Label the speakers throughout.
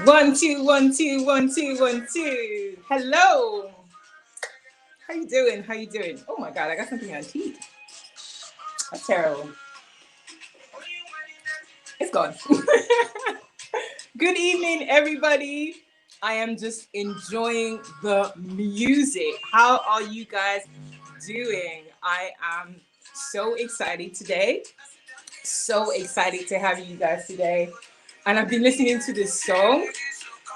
Speaker 1: One, two, one, two, one, two, one, two. Hello. How you doing? How you doing? Oh my God, I got something on teeth. That's terrible. It's gone. Good evening, everybody. I am just enjoying the music. How are you guys doing? I am so excited today. So excited to have you guys today. And I've been listening to this song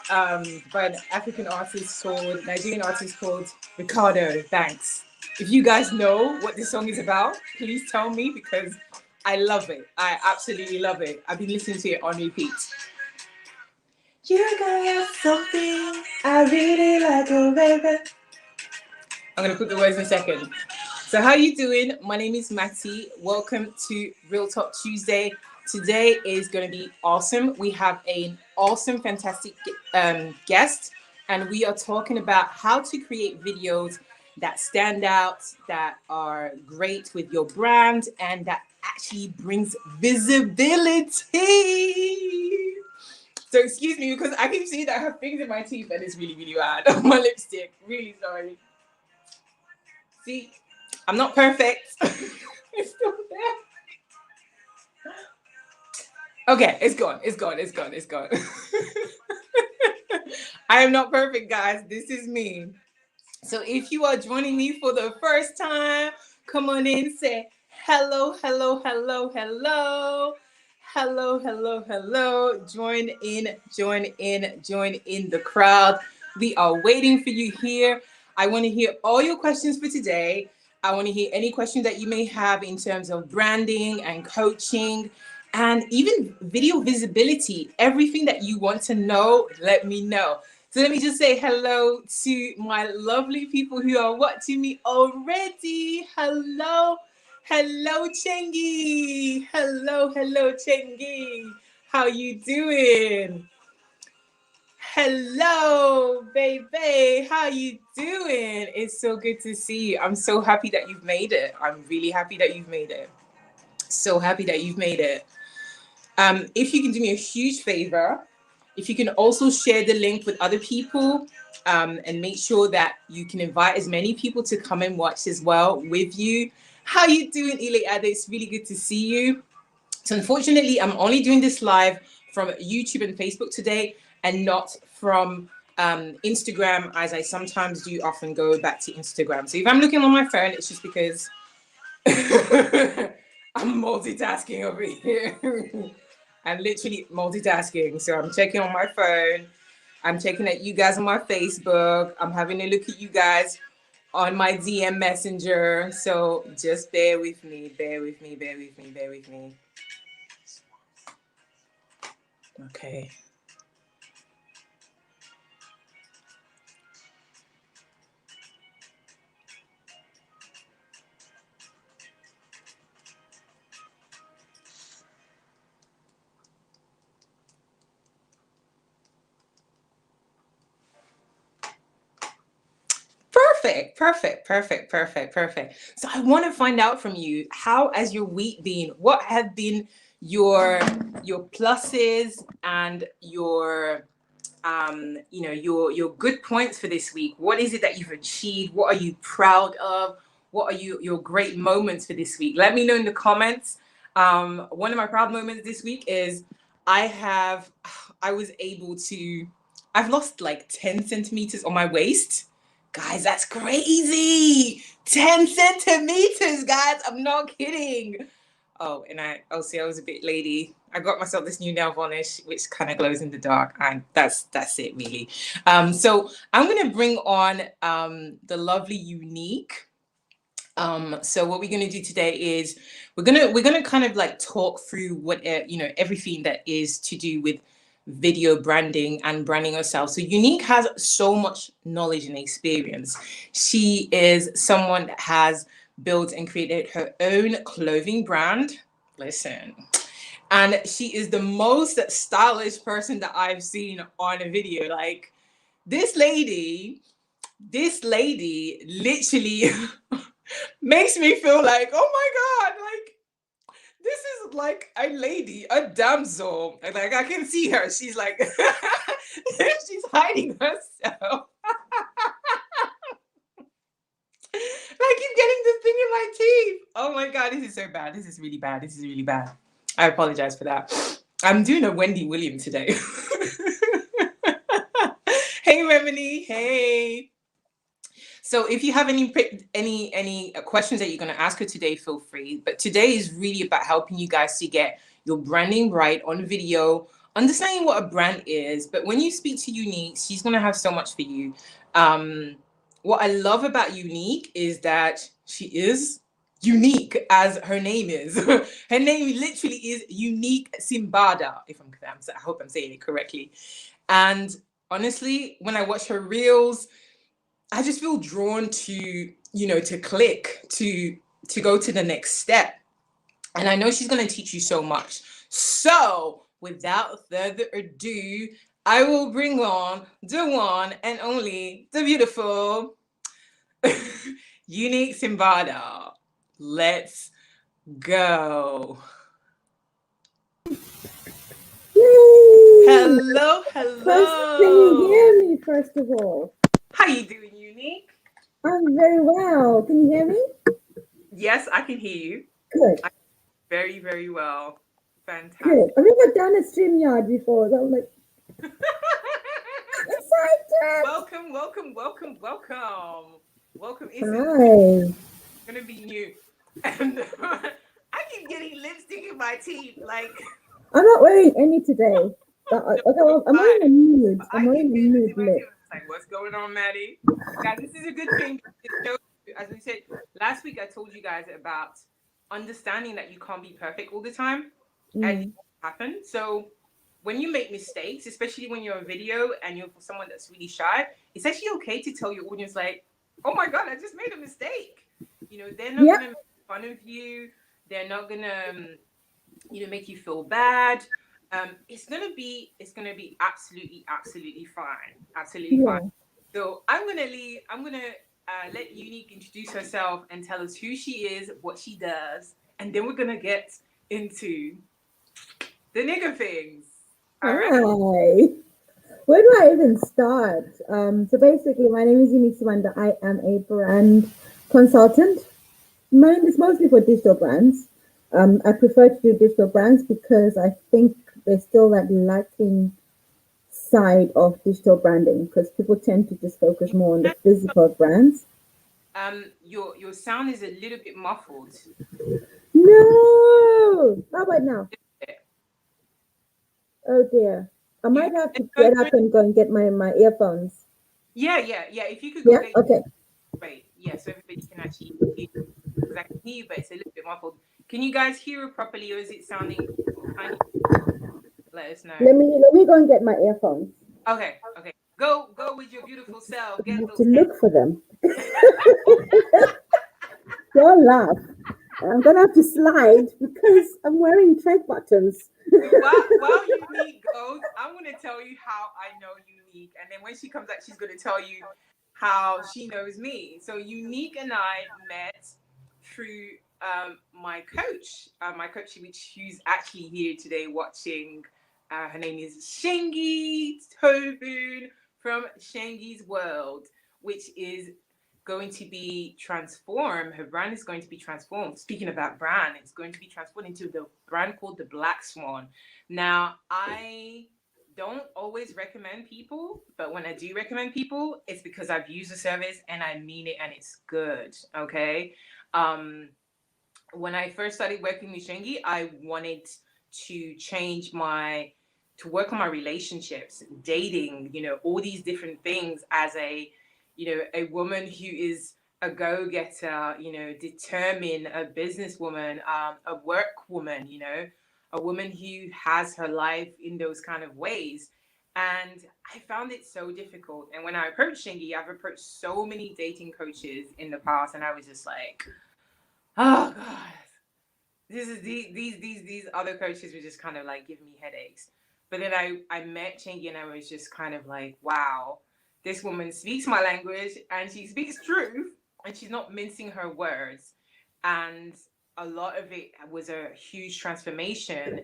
Speaker 1: by an African artist called, Nigerian artist called Ricardo. Thanks. If you guys know what this song is about, please tell me because I love it. I absolutely love it. I've been listening to it on repeat. You got something I really like, a baby. I'm gonna put the words in a second. So how you doing? My name is Matty. Welcome to Real Talk Tuesday. Today is going to be awesome. We have an awesome, fantastic guest, and we are talking about how to create videos that stand out, that are great with your brand, and that actually brings visibility. So excuse me because I keep seeing that I have things in my teeth and it's really, really bad. My lipstick. Really sorry. See, I'm not perfect. It's still there. Okay, it's gone. It's gone. It's gone. It's gone. I am not perfect, guys. This is me. So if you are joining me for the first time, come on in, say hello, hello, hello, hello. Hello, hello, hello. Join in, join in, join in the crowd. We are waiting for you here. I want to hear all your questions for today. I want to hear any questions that you may have in terms of branding and coaching and even video visibility. Everything that you want to know, let me know. So let me just say hello to my lovely people who are watching me already. Hello. Hello, Chengi. Hello, hello, Chengi. How you doing? Hello, baby. How you doing? It's so good to see you. I'm so happy that you've made it. I'm really happy that you've made it. So happy that you've made it. If you can do me a huge favor, if you can also share the link with other people and make sure that you can invite as many people to come and watch as well with you. How you doing, Ile Ade? It's really good to see you. So unfortunately, I'm only doing this live from YouTube and Facebook today and not from Instagram, as I sometimes do often go back to Instagram. So if I'm looking on my phone, it's just because I'm multitasking over here. I'm literally multitasking. So I'm checking on my phone. I'm checking at you guys on my Facebook. I'm having a look at you guys on my DM Messenger. So just bear with me, bear with me, bear with me, bear with me. Okay. Perfect, perfect, perfect, perfect, perfect. So I want to find out from you, how has your week been? What have been your pluses and your your good points for this week? What is it that you've achieved? What are you proud of? What are your great moments for this week? Let me know in the comments. One of my proud moments this week is I was able to, I've lost like 10 centimeters on my waist. Guys, that's crazy. 10 centimeters, guys. I'm not kidding. Oh, and I was a bit lady. I got myself this new nail varnish, which kind of glows in the dark, and that's it, really. So I'm gonna bring on the lovely Unique. So what we're gonna do today is we're gonna kind of like talk through what everything that is to do with video branding and branding herself. So Unique has so much knowledge and experience. She is someone that has built and created her own clothing brand. Listen. And she is the most stylish person that I've seen on a video. Like this lady literally makes me feel like, oh my God, like this is like a lady, a damsel. And like I can see her. She's like she's hiding herself. I keep getting this thing in my teeth. Oh my god, this is so bad. This is really bad. This is really bad. I apologize for that. I'm doing a Wendy Williams today. Hey Remini, hey. So if you have any questions that you're going to ask her today, feel free. But today is really about helping you guys to get your branding right on video, understanding what a brand is. But when you speak to Unique, she's going to have so much for you. What I love about Unique is that she is unique as her name is. Her name literally is Unique Simbada, if I hope I'm saying it correctly. And honestly, when I watch her reels, I just feel drawn to, to click, to go to the next step. And I know she's going to teach you so much. So without further ado, I will bring on the one and only, the beautiful Unique Simbada. Let's go.
Speaker 2: Yay!
Speaker 1: Hello, hello.
Speaker 2: Can you hear me, first of all?
Speaker 1: How you doing, Unique?
Speaker 2: I'm very well. Can you hear me?
Speaker 1: Yes, I can hear you.
Speaker 2: Good.
Speaker 1: Very, very well. Fantastic.
Speaker 2: Good. I've never done a StreamYard before. So I'm like, excited.
Speaker 1: Welcome, welcome, welcome, welcome. Welcome. It's
Speaker 2: Hi.
Speaker 1: gonna be new. And I keep getting lipstick in my teeth. Like
Speaker 2: I'm not wearing any today. But I'm wearing a nude. I'm wearing a nude lip.
Speaker 1: Like, what's going on, Maddie? Guys, this is a good thing. As we said last week, I told you guys about understanding that you can't be perfect all the time, and it happen. So when you make mistakes, especially when you're on video and you're someone that's really shy, it's actually okay to tell your audience, like, oh my god, I just made a mistake. They're not gonna make fun of you. They're not gonna make you feel bad. It's gonna be absolutely fine. So I'm gonna let Unique introduce herself and tell us who she is, what she does, and then we're gonna get into the nigger things.
Speaker 2: All right. Where do I even start? So basically, my name is Unique Simbada. I am a brand consultant. Mine is mostly for digital brands. I prefer to do digital brands because I think there's still that lacking side of digital branding because people tend to just focus more on the physical brands.
Speaker 1: Your sound is a little bit muffled.
Speaker 2: No! How about now? Oh dear. I might have to get up and go and get my earphones.
Speaker 1: Yeah. If you could go
Speaker 2: Yeah? Okay.
Speaker 1: Right. Yeah, so everybody can actually hear, because I can hear you, but it's a little bit muffled. Can you guys hear it properly, or is it sounding tiny? Let us know.
Speaker 2: Let me go and get my earphones.
Speaker 1: Okay. Go with your beautiful self.
Speaker 2: I have to look for them. Don't laugh. I'm gonna have to slide because I'm wearing track buttons.
Speaker 1: While Unique goes, I'm gonna tell you how I know Unique, and then when she comes out, she's gonna tell you how she knows me. So Unique and I met through my coach, which who's actually here today watching. Her name is Shengi Tobun from Shengi's World, which is going to be transformed. Her brand is going to be transformed. Speaking about brand, it's going to be transformed into the brand called the Black Swan. Now, I don't always recommend people, but when I do recommend people, it's because I've used the service and I mean it and it's good. Okay. When I first started working with Shengi, I wanted to work on my relationships, dating, all these different things as a woman who is a go-getter, determined, a businesswoman, a work woman, a woman who has her life in those kind of ways. And I found it so difficult. And when I approached Shingy, I've approached so many dating coaches in the past, and I was just like, oh God, these other coaches were just kind of like giving me headaches. But then I met Shingy and I was just kind of like, wow, this woman speaks my language and she speaks truth and she's not mincing her words. And a lot of it was a huge transformation.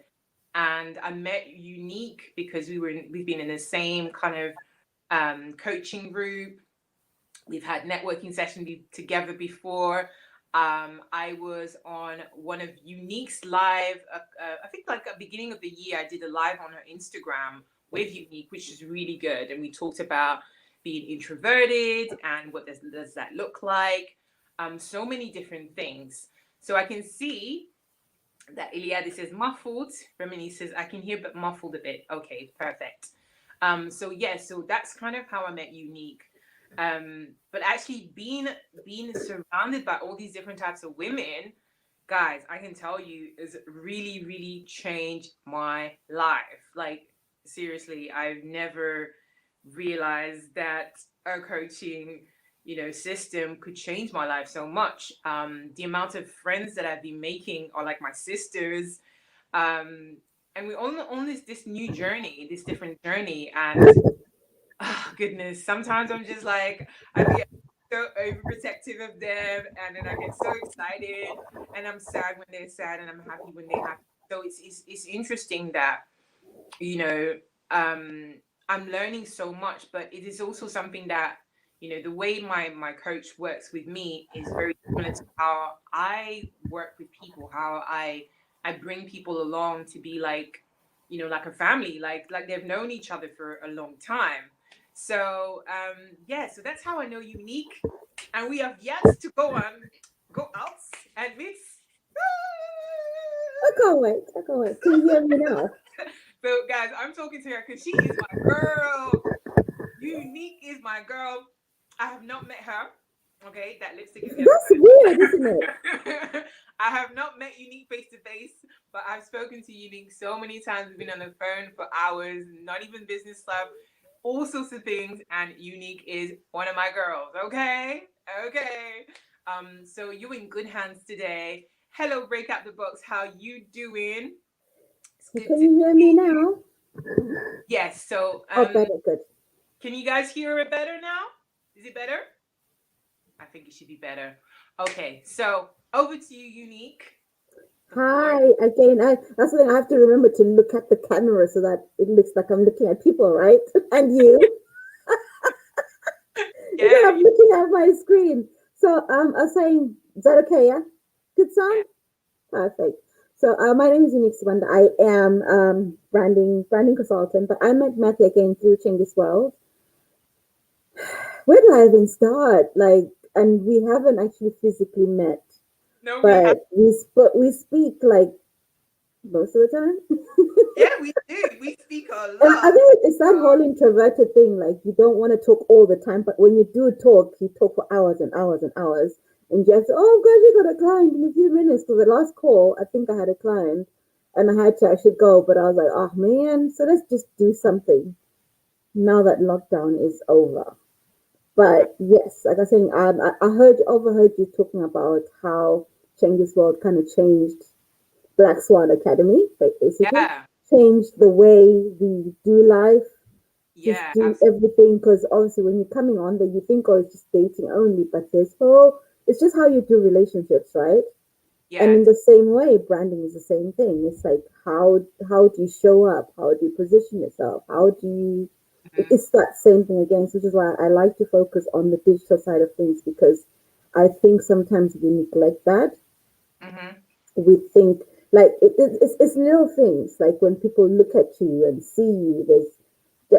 Speaker 1: And I met Unique because we've been in the same kind of coaching group. We've had networking sessions together before. I was on one of Unique's live. I think like at the beginning of the year, I did a live on her Instagram with Unique, which is really good. And we talked about being introverted and what does that look like. So many different things. So I can see that Iliade says muffled. Remini says I can hear but muffled a bit. Okay, perfect. So yeah, so that's kind of how I met Unique. But actually being surrounded by all these different types of women, guys, I can tell you is really, really changed my life. Like seriously, I've never realized that a coaching, system could change my life so much. The amount of friends that I've been making are like my sisters. And we're on this new journey, this different journey. And oh goodness, sometimes I'm just like I get so overprotective of them, and then I get so excited, and I'm sad when they're sad, and I'm happy when they're happy. So it's interesting that you know um I'm learning so much, but it is also something that the way my coach works with me is very similar to how I work with people, how I bring people along to be like like a family, like they've known each other for a long time. So yeah, so that's how I know Unique, and we have yet to go out and meet.
Speaker 2: I can't wait. I can't wait. Can you hear me now?
Speaker 1: So, guys, I'm talking to her because she is my girl. Unique is my girl. I have not met her. Okay, that lipstick is getting
Speaker 2: That's weird, isn't it?
Speaker 1: better. I have not met Unique face to face, but I've spoken to Unique so many times. We've been on the phone for hours, not even business stuff, all sorts of things. And Unique is one of my girls. Okay, okay. So you're in good hands today. Hello, break out the box. How you doing? It's good
Speaker 2: Can
Speaker 1: to
Speaker 2: you hear me
Speaker 1: see you.
Speaker 2: now?
Speaker 1: Yes. So,
Speaker 2: Oh, better, good.
Speaker 1: can you guys hear it better now? Is it better? I think it should be better. Okay. So, over to you, Unique. The floor.
Speaker 2: Hi again. That's something I have to remember to look at the camera so that it looks like I'm looking at people, right? And you,
Speaker 1: Yeah.
Speaker 2: instead of looking at my screen. So I was saying, is that okay? Yeah, good
Speaker 1: Yeah.
Speaker 2: sound. Perfect. So my name is Unique Subanda. I am branding consultant, but I met Matthew again through Chinggis World. Where do I even start? Like, and we haven't actually physically met,
Speaker 1: No, we have.
Speaker 2: but we speak like most of the time.
Speaker 1: Yeah, we do. We speak a
Speaker 2: And I
Speaker 1: lot.
Speaker 2: think it's that whole introverted thing. Like, you don't want to talk all the time, but when you do talk, you talk for hours and hours and hours. And you have to, oh, God, you got a client in a few minutes. For the last call, I think I had a client and I had to actually go, but I was like, oh, man, so let's just do something now that lockdown is over. But yes, like I was saying, I overheard you talking about how Changes World kind of changed Black Swan Academy, like basically
Speaker 1: Yeah.
Speaker 2: changed the way we do life, just
Speaker 1: Yeah.
Speaker 2: do
Speaker 1: Absolutely.
Speaker 2: everything. Because obviously, when you're coming on there, you think, oh, it's just dating only, but it's just how you do relationships, right? And
Speaker 1: Yeah.
Speaker 2: in the same way, branding is the same thing. It's like how do you show up? How do you position yourself? How do you
Speaker 1: Mm-hmm.
Speaker 2: it's that same thing again, which is why I like to focus on the digital side of things because I think sometimes we neglect that.
Speaker 1: Mm-hmm.
Speaker 2: We think like it's little things like when people look at you and see you.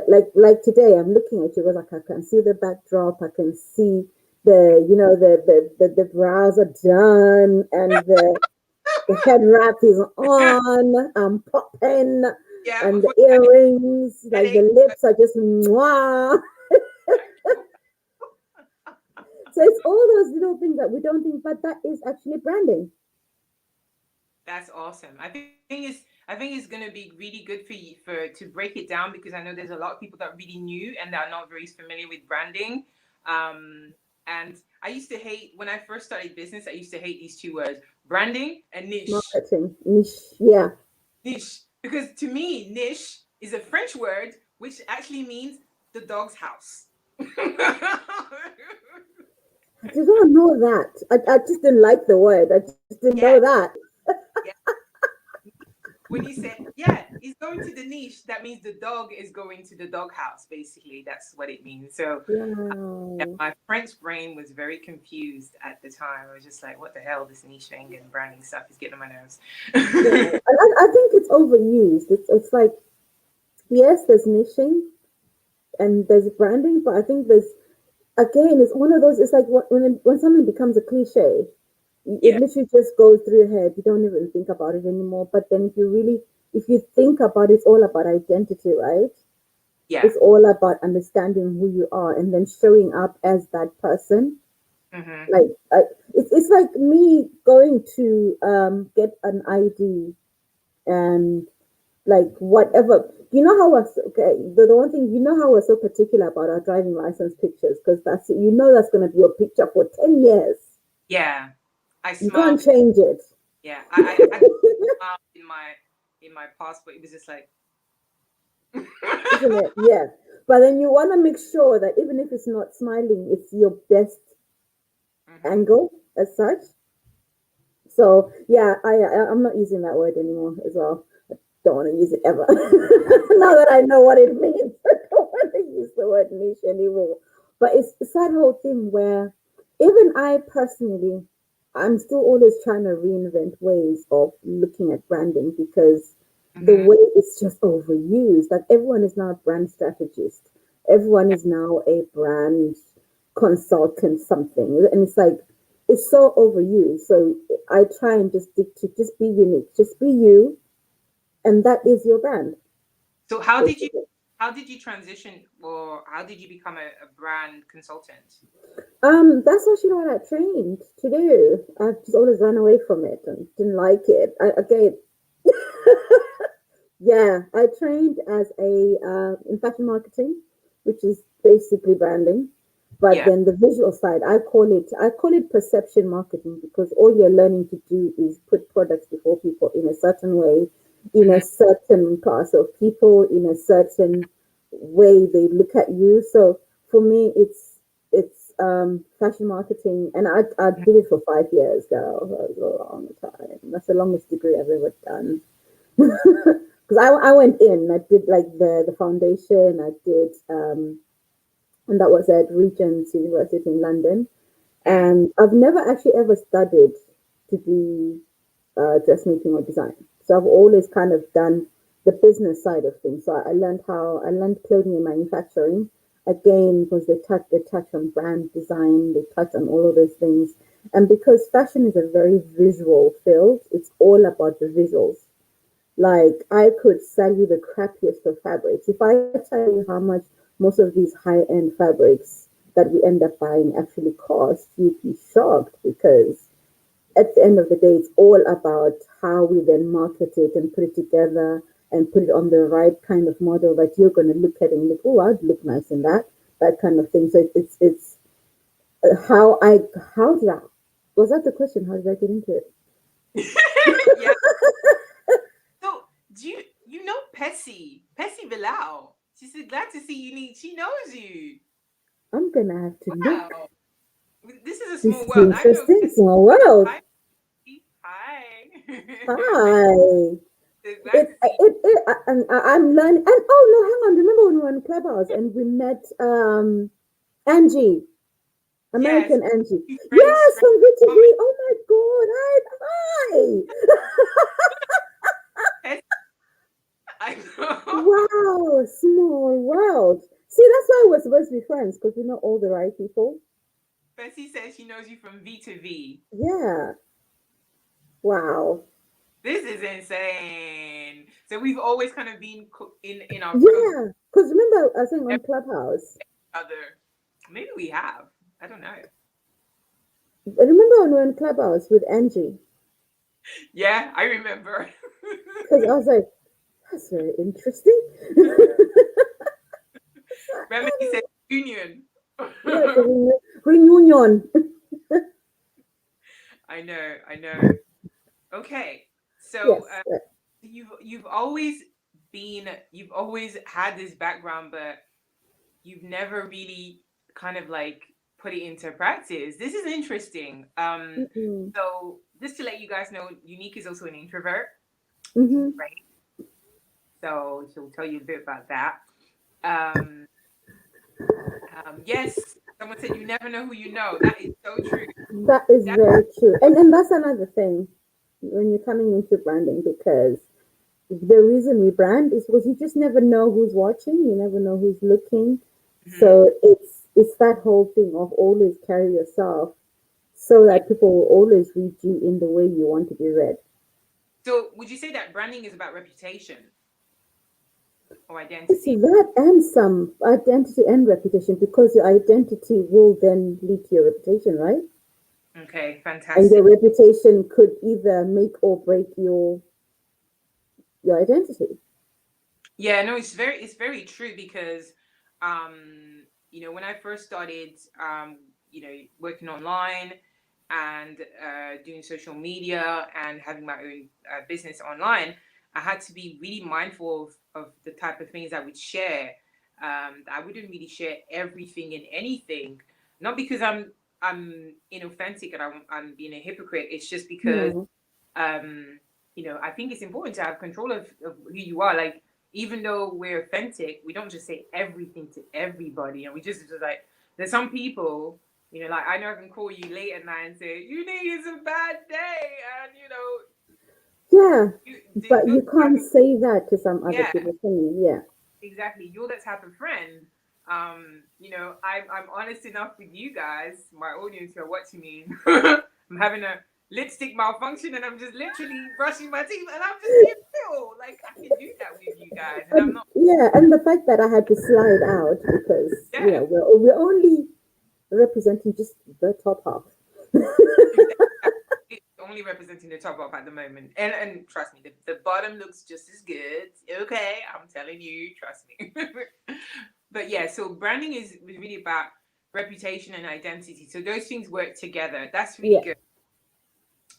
Speaker 2: Like today, I'm looking at you. Because like I can see the backdrop. I can see the brows are done and the head wrap is on. I'm popping,
Speaker 1: Yeah.
Speaker 2: and the
Speaker 1: Before
Speaker 2: earrings, like
Speaker 1: headache.
Speaker 2: the lips are just mwah. So it's all those little things that we don't think, but that is actually branding.
Speaker 1: That's awesome. I think it's gonna be really good for you for to break it down because I know there's a lot of people that are really new and that are not very familiar with branding. And I used to hate when I first started business. I used to hate these two words, branding and niche.
Speaker 2: Marketing, niche, yeah.
Speaker 1: Niche, because to me, niche is a French word which actually means the dog's house.
Speaker 2: I did not know that. I just didn't like the word. I just didn't know
Speaker 1: Yeah,
Speaker 2: that.
Speaker 1: yeah. When you said, yeah, he's going to the niche, that means the dog is going to the doghouse. Basically, that's what it means. So yeah,
Speaker 2: Wow.
Speaker 1: my French brain was very confused at the time. I was just like, what the hell, this niching and branding stuff is getting on my nerves.
Speaker 2: Yeah. I think it's overused. It's like, yes, there's niching and there's branding, but I think there's, again, it's one of those, it's like when something becomes a cliche, it
Speaker 1: Yeah,
Speaker 2: literally just goes through your head. You don't even think about it anymore. But then if you think about it, it's all about identity, right?
Speaker 1: yeah.
Speaker 2: It's all about understanding who you are and then showing up as that person.
Speaker 1: Hmm.
Speaker 2: Like, it's like me going to get an ID and like whatever. You know how us okay? The one thing, you know how we're so particular about our driving license pictures, because that's going to be your picture for 10 years.
Speaker 1: Yeah, I
Speaker 2: You
Speaker 1: smiled.
Speaker 2: can't change it.
Speaker 1: Yeah, I had smiled in my passport. It was just like,
Speaker 2: Isn't it? Yeah. But then you want to make sure that even if it's not smiling, it's your best
Speaker 1: hmm.
Speaker 2: angle as such. So yeah, I'm not using that word anymore as well. I don't want to use it ever. Now that I know what it means, I don't want to use the word niche anymore. But it's that whole thing where even I personally, I'm still always trying to reinvent ways of looking at branding, because the
Speaker 1: Hmm.
Speaker 2: way it's just overused. Like, everyone is now a brand strategist. Everyone
Speaker 1: Yeah.
Speaker 2: is now a brand consultant something. And it's like, it's so overused. So I try and just stick to, just be unique, just be you, and that is your brand,
Speaker 1: So how did you
Speaker 2: basically.
Speaker 1: how did you transition, or how did you become a brand consultant?
Speaker 2: That's actually what I trained to do. I just always ran away from it and didn't like it. Again, yeah, I trained as a in fashion marketing, which is basically branding. But
Speaker 1: Yeah.
Speaker 2: then the visual side, I call it perception marketing, because all you're learning to do is put products before people in a certain way, in a
Speaker 1: Hmm.
Speaker 2: certain class of people, in a certain way they look at you. So for me, it's fashion marketing, and I did it for 5 years, girl. That was a long time. That's the longest degree I've ever done. Because I went in, I did like the foundation, I did, and that was at Regent's University in London.
Speaker 1: Mm.
Speaker 2: And I've never actually ever studied to do dressmaking or design. So I've always kind of done the business side of things. So I learned clothing and manufacturing, again, because they touch on brand design, they touch on all of those things. And because fashion is a very visual field, it's all about the visuals. Like, I could sell you the crappiest of fabrics. If I tell you how much most of these high end fabrics that we end up buying actually cost, you'd be shocked, because at the end of the day, it's all about how we then market it and put it together and put it on the right kind of model that you're going to look at and look, oh, I'd look nice in that kind of thing. So how I, how did I, was that the question? How did I get into it?
Speaker 1: Yeah. So do you know Pessy Bilal? She said, glad to see you. Need she knows you.
Speaker 2: I'm going to have to look.
Speaker 1: Wow. This is a
Speaker 2: This
Speaker 1: small
Speaker 2: is
Speaker 1: world. I know
Speaker 2: interesting.
Speaker 1: Pessy.
Speaker 2: Small world.
Speaker 1: Hi. Pessy. Hi.
Speaker 2: Hi.
Speaker 1: Glad to see
Speaker 2: And I'm learning. And oh no, hang on. Remember when we were in Clubhouse and we met Angie,
Speaker 1: you. Yes.
Speaker 2: American Angie?
Speaker 1: French
Speaker 2: Yes, from VTV.
Speaker 1: comedy.
Speaker 2: Oh my God. Hi.
Speaker 1: Pessy, I know.
Speaker 2: Wow. Small world. See, that's why we're supposed to be friends, because we know all the right people.
Speaker 1: Pessy says she knows you from V to V.
Speaker 2: Yeah. Wow.
Speaker 1: This is insane. So we've always kind of been in our pros
Speaker 2: Yeah. Because remember, I think on Clubhouse,
Speaker 1: other. Maybe we have. I don't know.
Speaker 2: remember when we were in Clubhouse with Angie?
Speaker 1: Yeah, I remember.
Speaker 2: Because I was like, that's very interesting.
Speaker 1: Remember he said union.
Speaker 2: Yes, a reunion.
Speaker 1: I know, I know. Okay, so
Speaker 2: Yes.
Speaker 1: you've always had this background, but you've never really kind of like put it into practice. This is interesting.
Speaker 2: Mm-mm.
Speaker 1: So just to let you guys know, Unique is also an introvert,
Speaker 2: Mm-hmm.
Speaker 1: right? So she'll tell you a bit about that. Um, yes, someone said you never know who you know. That is so true.
Speaker 2: That is
Speaker 1: That,
Speaker 2: very true. And that's another thing when you're coming into branding, because the reason we brand is because you just never know who's watching, you never know who's looking.
Speaker 1: mhm.
Speaker 2: So it's that whole thing of always carry yourself so
Speaker 1: Yeah.
Speaker 2: that people will always read you in the way you want to be read.
Speaker 1: So would you say that branding is about reputation or
Speaker 2: It's
Speaker 1: identity?
Speaker 2: that and some identity and reputation, because your identity will then lead to your reputation, right?
Speaker 1: Okay,
Speaker 2: And
Speaker 1: fantastic.
Speaker 2: your reputation could either make or break your identity.
Speaker 1: Yeah, no, it's very true because when I first started working online and doing social media and having my own business online, I had to be really mindful of the type of things I would share. I wouldn't really share everything and anything, not because I'm inauthentic and I'm being a hypocrite. It's just because
Speaker 2: No.
Speaker 1: I think it's important to have control of who you are. Like, even though we're authentic, we don't just say everything to everybody. And we just like, there's some people, like I know I can call you late at night and say, you think it's a bad day. And,
Speaker 2: Yeah, but
Speaker 1: those
Speaker 2: you can't say that to some other
Speaker 1: yeah,
Speaker 2: people, can you? Yeah.
Speaker 1: exactly. You're that type of friend. I'm honest enough with you guys, my audience who are watching me. I'm having a lipstick malfunction and I'm just literally brushing my teeth and I'm just being real. Like I can do that with you guys, and I'm
Speaker 2: And
Speaker 1: not.
Speaker 2: yeah, and the fact that I had to slide out because
Speaker 1: Yeah,
Speaker 2: we're only representing just the top half.
Speaker 1: it's only representing the top up at the moment, and trust me, the bottom looks just as good. Okay, I'm telling you, trust me. But yeah, so branding is really about reputation and identity. So those things work together. That's really
Speaker 2: Yeah.
Speaker 1: good.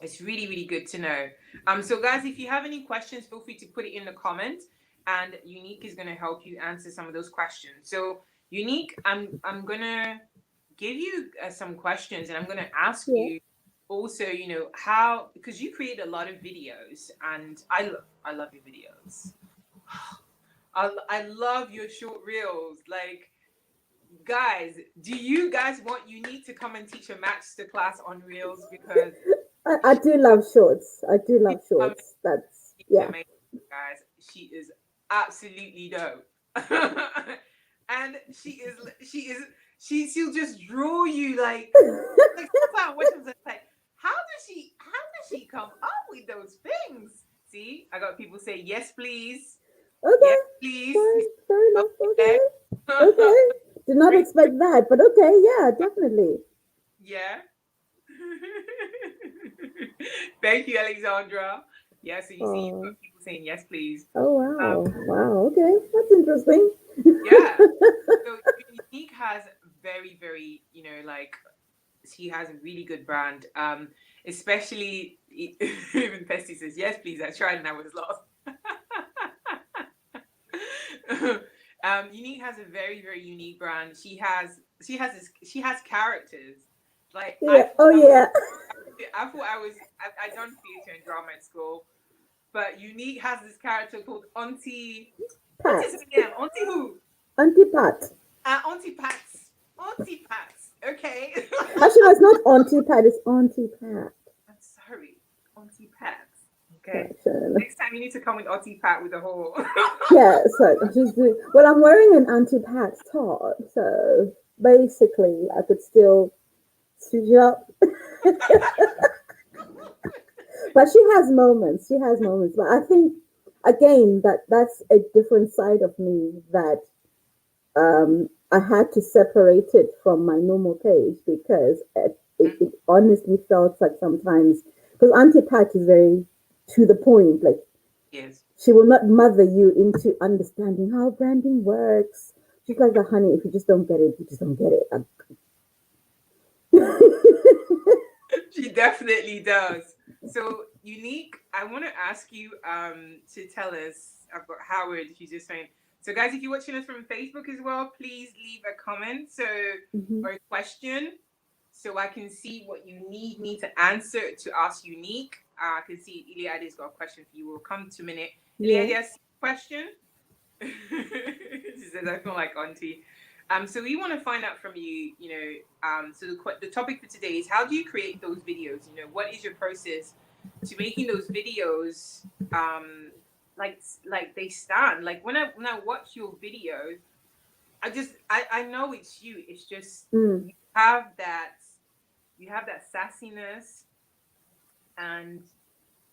Speaker 1: It's really, really good to know. So guys, if you have any questions, feel free to put it in the comment, and Unique is gonna help you answer some of those questions. So Unique, I'm gonna give you some questions, and I'm gonna ask
Speaker 2: Yeah.
Speaker 1: you also, how, because you create a lot of videos, and I love your videos. I love your short reels. Like, guys, do you guys want Unique to come and teach a master class on reels? Because
Speaker 2: I do love shorts. I do
Speaker 1: she's
Speaker 2: love shorts. That's yeah.
Speaker 1: amazing, guys. She is absolutely dope. And she'll just draw you like sometimes I watch them like, how does she come up with those things? See, I got people say yes please. Yes
Speaker 2: Okay.
Speaker 1: please.
Speaker 2: Fine. Fair enough.
Speaker 1: Okay.
Speaker 2: Okay. Okay. Did not
Speaker 1: Bring,
Speaker 2: expect that, but okay. Yeah, definitely.
Speaker 1: yeah. Thank you, Alexandra. Yeah, so you see, you've
Speaker 2: Oh.
Speaker 1: got people saying yes, please.
Speaker 2: Oh
Speaker 1: Um,
Speaker 2: wow. Wow. Okay. That's interesting.
Speaker 1: yeah. So Unique has very, very, like he has a really good brand. Especially even Pesty says yes, please. I tried and I was lost. Unique has a very, very unique brand. She has characters. Like
Speaker 2: Yeah. Oh yeah.
Speaker 1: I done theater and drama at school, but Unique has this character called Auntie. What's
Speaker 2: Pat.
Speaker 1: his name? Auntie who?
Speaker 2: Auntie Pat.
Speaker 1: Auntie Pats. Auntie Pats. Okay.
Speaker 2: Actually, no, it's not Auntie Pat. It's Auntie Pat.
Speaker 1: I'm sorry, Auntie Pats. Okay.
Speaker 2: Correction.
Speaker 1: Next time you need to come with Auntie Pat with the whole.
Speaker 2: Yeah. So she's doing well. I'm wearing an Auntie Pat top, so basically, I could still switch it up. But she has moments. She has moments. But I think again that's a different side of me that I had to separate it from my normal page because it honestly felt like sometimes because Auntie Pat is very to the point. Like
Speaker 1: Yes.
Speaker 2: she will not mother you into understanding how branding works. She's like the honey. If you just don't get it, you just don't get it.
Speaker 1: She definitely does. So Unique, I want to ask you to tell us. I've got Howard. He's just saying. So, guys, if you're watching us from Facebook as well, please leave a comment
Speaker 2: Mm-hmm.
Speaker 1: or a question so I can see what you need me to answer to ask Unique. I can see Iliade's got a question for you. We'll come to a minute.
Speaker 2: Yeah.
Speaker 1: Iliade has a question. She says, I feel like auntie. So we want to find out from you, so the topic for today is how do you create those videos? What is your process to making those videos, like they stand? Like when I watch your videos, I know it's you. It's just
Speaker 2: Mm.
Speaker 1: you have that you have that sassiness, and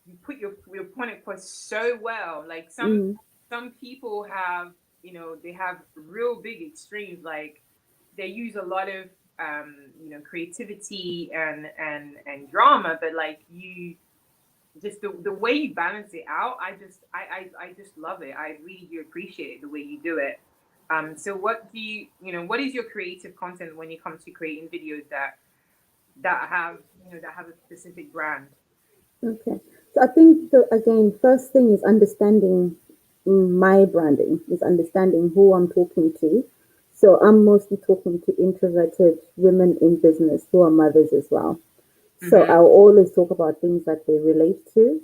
Speaker 1: you put your point across so well. Like
Speaker 2: Mm.
Speaker 1: some people have, they have real big extremes. Like they use a lot of creativity and drama, but like you just the way you balance it out, I just love it. I really do appreciate it, the way you do it. So what is your creative content when it comes to creating videos that have a specific brand?
Speaker 2: Okay. So I think again, first thing is understanding my branding, is understanding who I'm talking to. So I'm mostly talking to introverted women in business who are mothers as well. So
Speaker 1: Mm-hmm.
Speaker 2: I'll always talk about things that they relate to.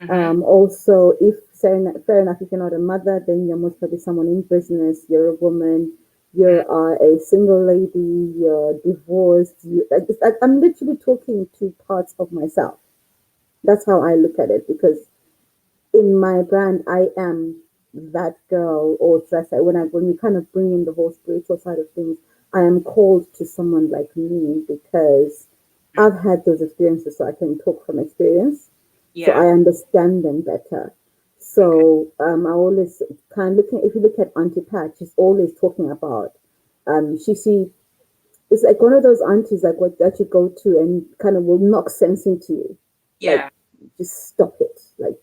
Speaker 1: Mm-hmm.
Speaker 2: Also, if fair enough, if you're not a mother, then you're most probably someone in business. You're a woman. You are a single lady. You're divorced. I'm literally talking to parts of myself. That's how I look at it, because in my brand, I am that girl, or should I say, when we kind of bring in the whole spiritual side of things, I am called to someone like me because
Speaker 1: Mm-hmm.
Speaker 2: I've had those experiences, so I can talk from experience, so
Speaker 1: Yeah.
Speaker 2: I understand them better.
Speaker 1: Okay.
Speaker 2: So I always kind of looking. If you look at Auntie Pat, she's always talking about. She it's like one of those aunties like what that you go to and kind of will knock sense into you, like
Speaker 1: Yeah.
Speaker 2: just stop it, like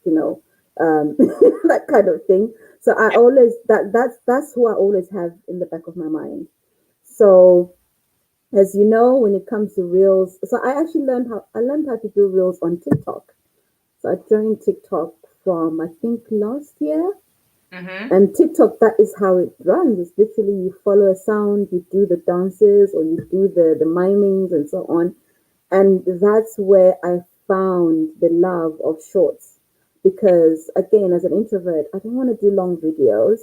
Speaker 2: that kind of thing. So I
Speaker 1: Yeah.
Speaker 2: always that's who I always have in the back of my mind. So as you know, when it comes to reels, so I learned how to do reels on TikTok. So I joined TikTok from I think last year.
Speaker 1: Mm-hmm.
Speaker 2: And TikTok, that is how it runs. It's literally you follow a sound, you do the dances or you do the mimings and so on. And that's where I found the love of shorts. Because again, as an introvert, I don't want to do long videos.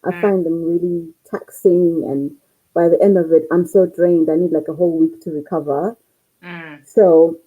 Speaker 2: I
Speaker 1: Mm-hmm.
Speaker 2: find them really taxing, and by the end of it, I'm so drained. I need like a whole week to recover.
Speaker 1: Mm-hmm.
Speaker 2: So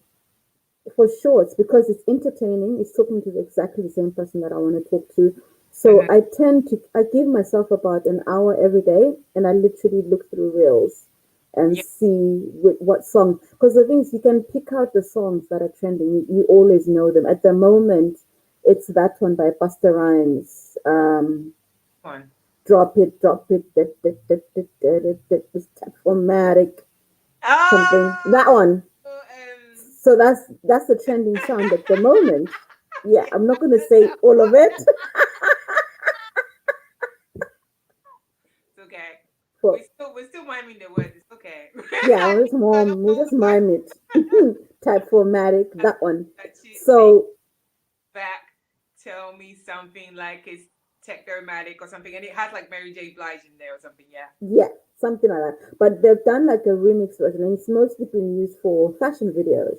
Speaker 2: for sure, it's because it's entertaining. It's talking to exactly the same person that I want to talk to. So
Speaker 1: Mm-hmm.
Speaker 2: I give myself about an hour every day, and I literally look through reels and
Speaker 1: Yeah.
Speaker 2: see what song. Because the thing is, you can pick out the songs that are trending. You always know them. At the moment, it's that one by Busta Rhymes.
Speaker 1: One.
Speaker 2: Drop it, this formatic something. That
Speaker 1: Oh,
Speaker 2: one. So that's the trending sound at the moment. Yeah,
Speaker 1: yeah,
Speaker 2: I'm not gonna
Speaker 1: that's
Speaker 2: say
Speaker 1: that
Speaker 2: all
Speaker 1: one.
Speaker 2: of it.
Speaker 1: It's okay.
Speaker 2: But
Speaker 1: We're still miming the words. It's okay.
Speaker 2: yeah,
Speaker 1: I don't
Speaker 2: we'll
Speaker 1: know
Speaker 2: just
Speaker 1: why
Speaker 2: mime it. Type formatic, that one.
Speaker 1: that you take
Speaker 2: So
Speaker 1: back. Tell me something like it's technomatic or something, and it has like Mary J. Blige in there or something. Yeah.
Speaker 2: yeah, something like that. But they've done like a remix version, and it's mostly been used for fashion videos.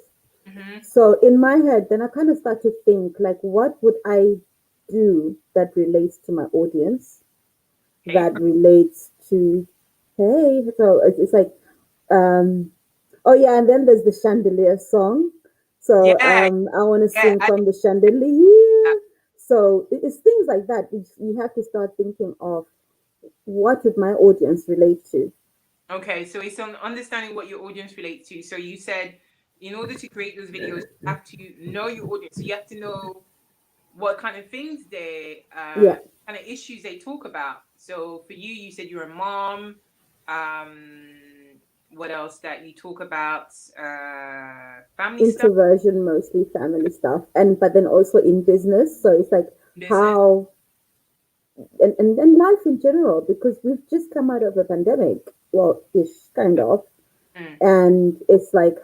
Speaker 1: Mm-hmm.
Speaker 2: So in my head, then I kind of start to think like, what would I do that relates to my audience,
Speaker 1: Hey.
Speaker 2: that relates to, hey, so it's like, um, oh yeah, and then there's the chandelier song. So
Speaker 1: Yeah.
Speaker 2: I want to
Speaker 1: Yeah.
Speaker 2: sing from the chandelier. So it's things like that. You have to start thinking of what would my audience relate to.
Speaker 1: Okay, so it's on understanding what your audience relates to. So you said in order to create those videos, you have to know your audience. So you have to know what kind of things
Speaker 2: Yeah,
Speaker 1: kind of issues they talk about. So for you, you said you're a mom. What else that you talk about? Family stuff,
Speaker 2: introversion, mostly family stuff, and but then also in business. So it's like
Speaker 1: business.
Speaker 2: how and life in general, because we've just come out of a pandemic. Well, ish, kind of.
Speaker 1: Mm,
Speaker 2: And it's like,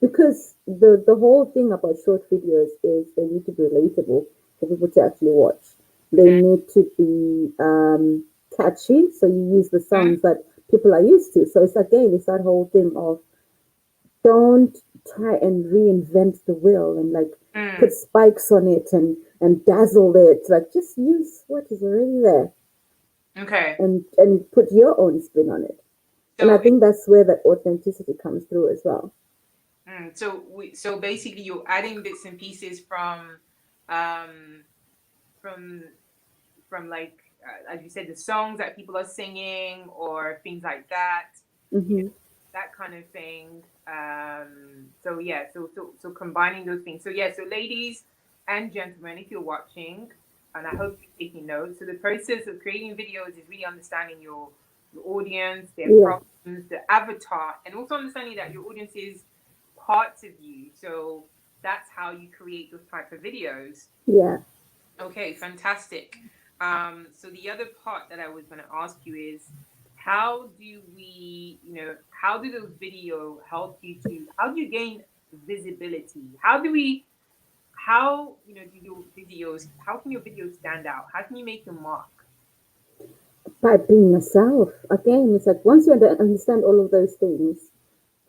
Speaker 2: because the whole thing about short videos is they need to be relatable for people to actually watch. They
Speaker 1: mm,
Speaker 2: need to be catchy, so you use the songs that people are used to. So it's again, it's that whole thing of don't try and reinvent the wheel and like put
Speaker 1: Mm.
Speaker 2: spikes on it and dazzle it. Like just use what is already there
Speaker 1: Okay.
Speaker 2: and put your own spin on it. And I
Speaker 1: So
Speaker 2: think that's where that authenticity comes through as well.
Speaker 1: so basically you're adding bits and pieces um from like as you said, the songs that people are singing or things like that, you know,
Speaker 2: Mm-hmm.
Speaker 1: that kind of thing. So yeah, so combining those things. So yeah, so ladies and gentlemen, if you're watching, and I hope you're taking notes. So the process of creating videos is really understanding your audience, their
Speaker 2: Yeah,
Speaker 1: problems, the avatar, and also understanding that your audience is parts of you. So that's how you create those type of videos.
Speaker 2: yeah.
Speaker 1: Okay, fantastic. So the other part that I was going to ask you is, how do we, how do those video help you to, how do you gain visibility? Do your videos, how can your videos stand out? How can you make your mark?
Speaker 2: By being yourself. Again, it's like once you understand all of those things,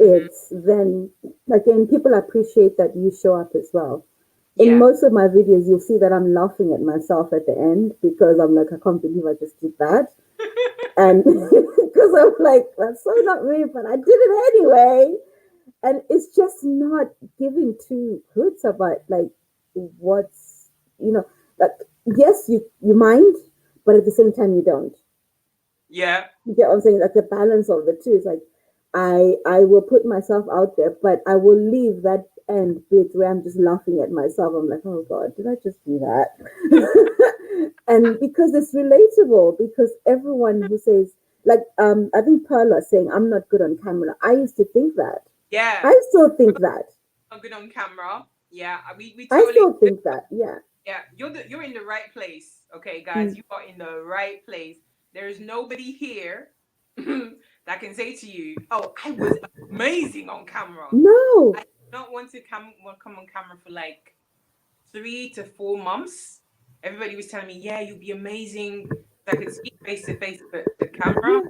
Speaker 1: Hmm.
Speaker 2: it's then again people appreciate that you show up as well. In
Speaker 1: Yeah.
Speaker 2: most of my videos, you'll see that I'm laughing at myself at the end because I'm like, I can't believe I just did that. And because I'm like, that's so not me, but I did it anyway. And it's just not giving two hoots about like what's, you know, like, yes, you mind, but at the same time, you don't.
Speaker 1: Yeah.
Speaker 2: You get what I'm saying? Like the balance of the two is like I will put myself out there, but I will leave that end bit where I'm just laughing at myself. I'm like, oh God, did I just do that? And because it's relatable, because everyone who says like I think Perla saying I'm not good on camera. I used to think that.
Speaker 1: Yeah.
Speaker 2: I still think that.
Speaker 1: I'm good on camera. Yeah. We
Speaker 2: I
Speaker 1: totally.
Speaker 2: still think that. Yeah.
Speaker 1: Yeah, you're in the right place. Okay, guys,
Speaker 2: Mm.
Speaker 1: you are in the right place. There is nobody here that can say to you, "Oh, I was amazing on camera." I
Speaker 2: No.
Speaker 1: did not want to come on camera for like 3 to 4 months. Everybody was telling me, "Yeah, you'll be amazing." I could speak face to face, but the camera.
Speaker 2: Yeah.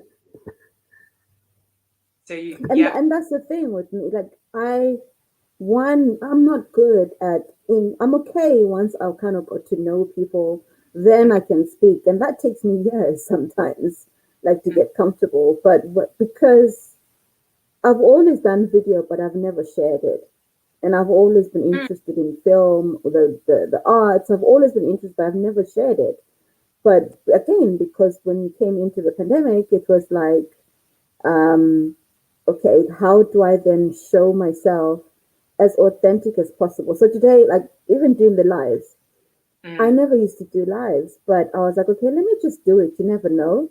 Speaker 1: So you,
Speaker 2: And
Speaker 1: yeah.
Speaker 2: and that's the thing with me. Like I'm not good at in I'm okay once I'll kind of got to know people, then I can speak. And that takes me years sometimes, like to get comfortable. But because I've always done video, but I've never shared it. And I've always been
Speaker 1: Mm,
Speaker 2: interested in film, the arts. I've always been interested, but I've never shared it. But again, because when you came into the pandemic, it was like, um, okay, how do I then show myself as authentic as possible? So today, like even doing the lives, I
Speaker 1: mm,
Speaker 2: never used to do lives, but I was like, okay, let me just do it. You never know,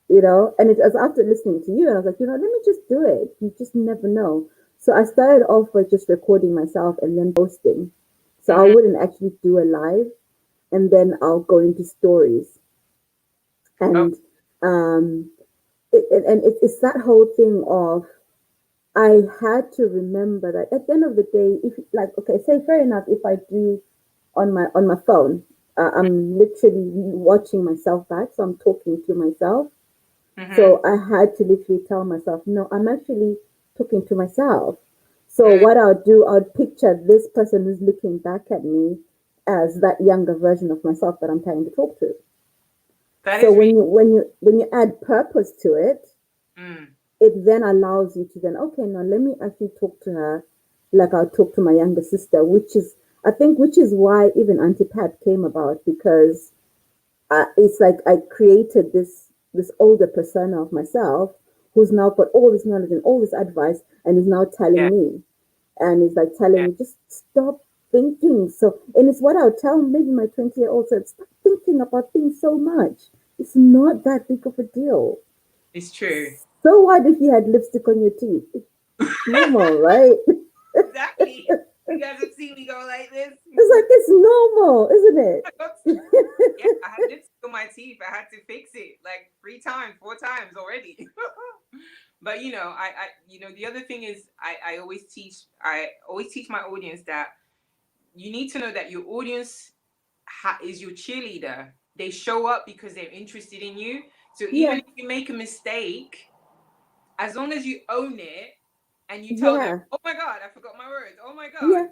Speaker 2: you know. And it was after listening to you, and I was like, let me just do it. You just never know. So I started off by just recording myself and then posting. So I
Speaker 1: mm-hmm.
Speaker 2: wouldn't actually do a live, and then I'll go into stories
Speaker 1: Oh,
Speaker 2: and it's that whole thing of I had to remember that at the end of the day, if like okay, say fair enough, if I do on my phone, I'm literally watching myself back, so I'm talking to myself.
Speaker 1: mm-hmm.
Speaker 2: So I had to literally tell myself, no, I'm actually talking to myself. So
Speaker 1: Mm,
Speaker 2: what I'll do, I'll picture this person who's looking back at me as that younger version of myself that I'm trying to talk to.
Speaker 1: that
Speaker 2: So
Speaker 1: is really.
Speaker 2: when you add purpose to it,
Speaker 1: Mm,
Speaker 2: it then allows you to then okay now let me actually talk to her like I'll talk to my younger sister, which is I think which is why even Auntie Pat came about because it's like I created this older persona of myself who's now got all this knowledge and all this advice and is now telling
Speaker 1: yeah,
Speaker 2: me and is like telling
Speaker 1: yeah,
Speaker 2: me just stop thinking so and it's what I'll tell maybe my 20-year-old said stop thinking about things so much. It's not that big of a deal.
Speaker 1: it's true.
Speaker 2: So what if you had lipstick on your teeth? It's normal, right?
Speaker 1: Exactly. You guys have seen me go like this.
Speaker 2: It's like it's normal, isn't
Speaker 1: Yeah,
Speaker 2: it?
Speaker 1: I had lipstick on my teeth. I had to fix it like 3 times, 4 times already. But the other thing is, I always teach my audience that you need to know that your audience is your cheerleader. they show up because they're interested in you. So even
Speaker 2: Yeah.
Speaker 1: if you make a mistake, as long as you own it and you tell them,
Speaker 2: Yeah.
Speaker 1: oh my God, I forgot my words. Oh my God.
Speaker 2: Yeah.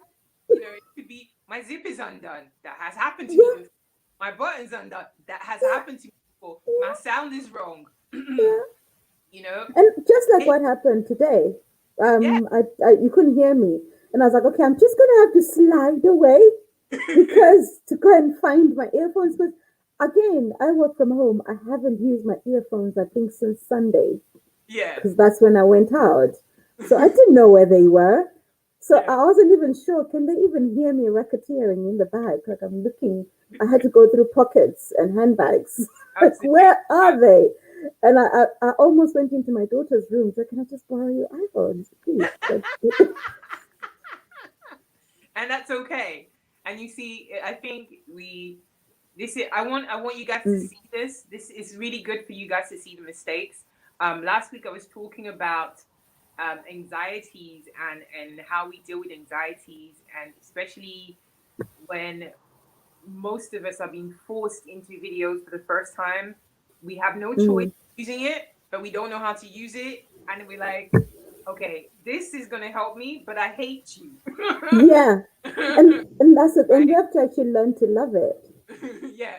Speaker 1: You know, it could be my zip is undone. That has happened to me
Speaker 2: Yeah.
Speaker 1: before. My button's undone. That has
Speaker 2: Yeah.
Speaker 1: happened to me before. My
Speaker 2: Yeah.
Speaker 1: sound is wrong.
Speaker 2: Yeah.
Speaker 1: You know?
Speaker 2: And just like
Speaker 1: It,
Speaker 2: what happened today,
Speaker 1: yeah.
Speaker 2: you couldn't hear me, and I was like, okay, I'm just gonna have to slide away because to go and find my earphones. Because again, I work from home. I haven't used my earphones, I think, since Sunday,
Speaker 1: Yeah.
Speaker 2: because that's when I went out. So I didn't know where they were. So
Speaker 1: Yeah.
Speaker 2: I wasn't even sure. Can they even hear me racketeering in the bag? Like I'm looking. I had to go through pockets and handbags. Like
Speaker 1: Absolutely.
Speaker 2: where are they? And I almost went into my daughter's room. So can I just borrow your iPhones, please? Like,
Speaker 1: And that's okay. And you see, I think we this is I want you guys to
Speaker 2: mm,
Speaker 1: see this. This is really good for you guys to see the mistakes. Last week I was talking about anxieties and how we deal with anxieties, and especially when most of us are being forced into videos for the first time. We have no choice
Speaker 2: mm,
Speaker 1: using it, but we don't know how to use it, and we're like, okay, this is gonna help me, but I hate you.
Speaker 2: yeah, and that's it. And you
Speaker 1: Right?
Speaker 2: have to actually learn to love it.
Speaker 1: Yeah.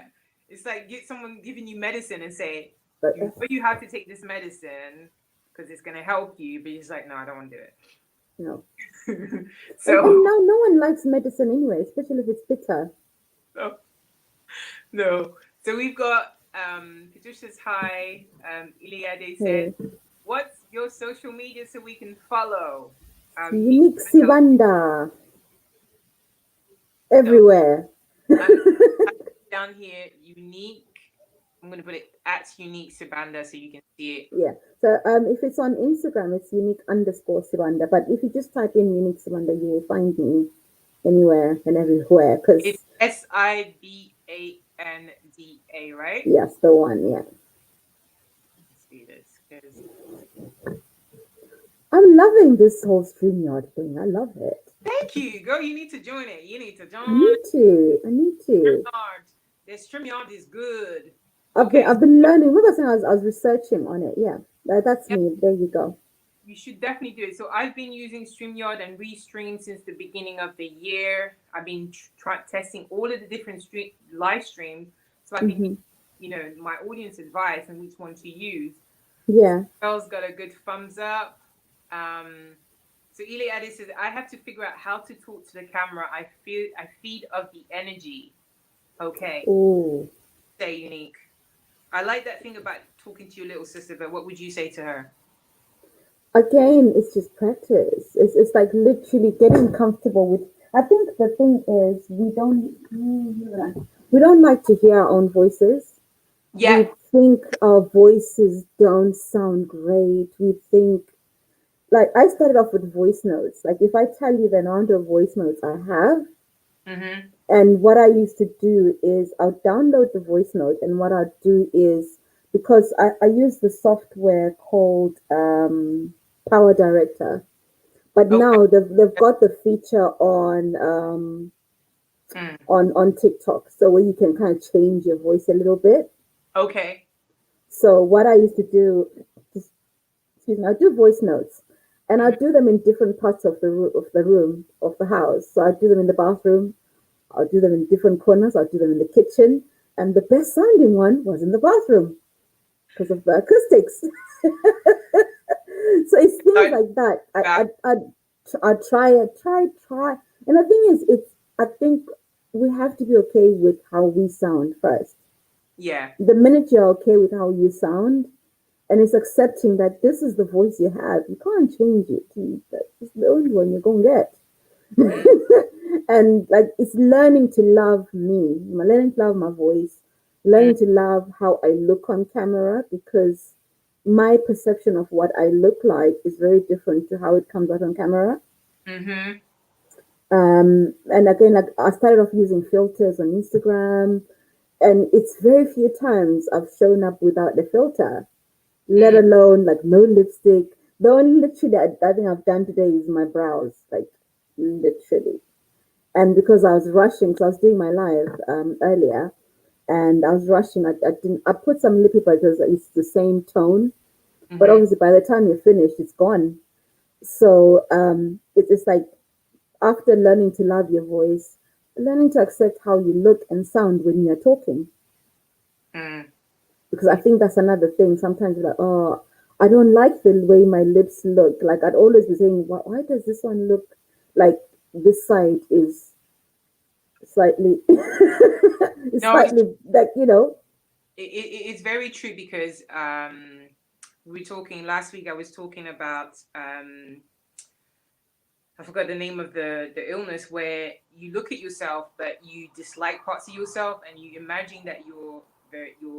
Speaker 1: It's like get someone giving you medicine and say,
Speaker 2: But
Speaker 1: you know you have to take this medicine because it's gonna help you, but you're just like, no, I don't want to do
Speaker 2: no,
Speaker 1: it.
Speaker 2: and
Speaker 1: So
Speaker 2: now no one likes medicine anyway, especially if it's bitter.
Speaker 1: no, no. So we've got Patricia's hi. Iliade said,
Speaker 2: Hey,
Speaker 1: what's your social media so we can follow? Unique
Speaker 2: unique
Speaker 1: tell
Speaker 2: Sivanda
Speaker 1: so
Speaker 2: everywhere.
Speaker 1: I'm gonna type down here unique. I'm gonna put it at unique Sabanda so you can see it.
Speaker 2: Yeah. So if it's on Instagram, it's unique underscore Sivanda. But if you just type in unique Sivanda, you will find me anywhere and everywhere.
Speaker 1: It's
Speaker 2: Because
Speaker 1: Sibanda, right?
Speaker 2: yes, the one. Yeah.
Speaker 1: Let's see this because
Speaker 2: I'm loving this whole StreamYard thing. I love it.
Speaker 1: thank you, girl. You need to join it. You need to
Speaker 2: I
Speaker 1: join
Speaker 2: need to. I need to.
Speaker 1: StreamYard. This StreamYard is good.
Speaker 2: I've been
Speaker 1: Okay,
Speaker 2: I've been learning. What was I saying? I was researching on it. Yeah. That's
Speaker 1: yep,
Speaker 2: me. There you go.
Speaker 1: you should definitely do it. So I've been using StreamYard and Restream since the beginning of the year. I've been testing all of the different live streams so I can give
Speaker 2: Hmm.
Speaker 1: my audience advice on which one to use.
Speaker 2: Yeah.
Speaker 1: Girls got a good thumbs up. Um, so Ili Adi says, I have to figure out how to talk to the camera. I feed of the energy. Okay,
Speaker 2: Oh.
Speaker 1: say unique. I like that thing about talking to your little sister, but what would you say to her?
Speaker 2: Again, it's just practice. It's like literally getting comfortable with. I think the thing is we don't like to hear our own voices.
Speaker 1: Yeah.
Speaker 2: We think our voices don't sound great. We think like I started off with voice notes. Like if I tell you the amount of voice notes I have,
Speaker 1: Mm-hmm.
Speaker 2: and what I used to do is I'll download the voice note, and what I'll do is because I use the software called Powerdirector, but
Speaker 1: Okay.
Speaker 2: now they've got the feature
Speaker 1: Mm.
Speaker 2: on TikTok, so where you can kind of change your voice a little bit.
Speaker 1: Okay.
Speaker 2: So what I used to do, just excuse me, I do voice notes, and I
Speaker 1: Mm-hmm.
Speaker 2: do them in different parts of the room of the house. So I do them in the bathroom. I'll do them in different corners. I'll do them in the kitchen. And the best sounding one was in the bathroom because of the acoustics. So it's things
Speaker 1: Start
Speaker 2: like that.
Speaker 1: back.
Speaker 2: I try. And the thing is, I think we have to be okay with how we sound first.
Speaker 1: Yeah.
Speaker 2: The minute you're okay with how you sound, and it's accepting that this is the voice you have, you can't change it. That's the only one you're going to get.
Speaker 1: Mm.
Speaker 2: And like it's learning to love me, learning to love my voice,
Speaker 1: Mm.
Speaker 2: learning to love how I look on camera, because my perception of what I look like is very different to how it comes out on camera.
Speaker 1: Mm-hmm.
Speaker 2: And again, like I started off using filters on Instagram, and it's very few times I've shown up without the filter, let
Speaker 1: Mm.
Speaker 2: alone like no lipstick. The only literally I think I've done today is my brows, like literally. And because I was rushing, because I was doing my live earlier, and I was rushing. I didn't. I put some lippy because it's the same tone, but
Speaker 1: Mm-hmm.
Speaker 2: obviously by the time you're finished, it's gone. So it's like after learning to love your voice, learning to accept how you look and sound when you're talking.
Speaker 1: Mm.
Speaker 2: Because I think that's another thing. Sometimes you're like, oh, I don't like the way my lips look. Like I'd always be saying, why does this one look like this side is slightly, it's
Speaker 1: No,
Speaker 2: slightly like
Speaker 1: it's very true because we were talking last week. I was talking about I forgot the name of the illness where you look at yourself but you dislike parts of yourself and you imagine that you're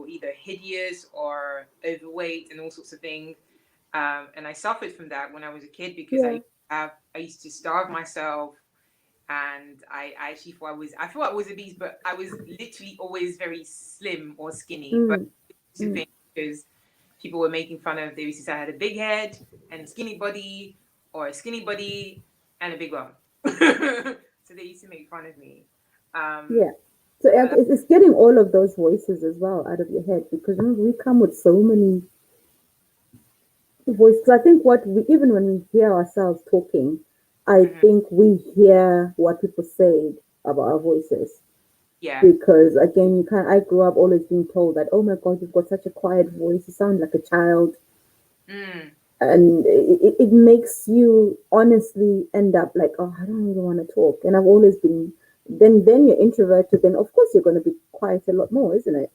Speaker 1: either hideous or overweight and all sorts of things. And I suffered from that when I was a kid because
Speaker 2: yeah.
Speaker 1: I used to starve myself, and I actually thought I was obese, but I was literally always very slim or skinny. But
Speaker 2: Mm,
Speaker 1: it's a
Speaker 2: mm,
Speaker 1: thing because people were making fun of. They used to say I had a big head and a skinny body, or a skinny body and a big bum. So they used to make fun of me.
Speaker 2: yeah. So
Speaker 1: But
Speaker 2: it's getting all of those voices as well out of your head because remember we come with so many voices. I think what we even when we hear ourselves talking, I
Speaker 1: mhm,
Speaker 2: think we hear what people say about our voices.
Speaker 1: yeah,
Speaker 2: Because again, you can't. I grew up always being told that, oh my God, you've got such a quiet voice. You sound like a child,
Speaker 1: mm,
Speaker 2: and it makes you honestly end up like, oh, I don't really want to talk. And I've always been. Then you're introverted. Then of course you're going to be quiet a lot more, isn't it?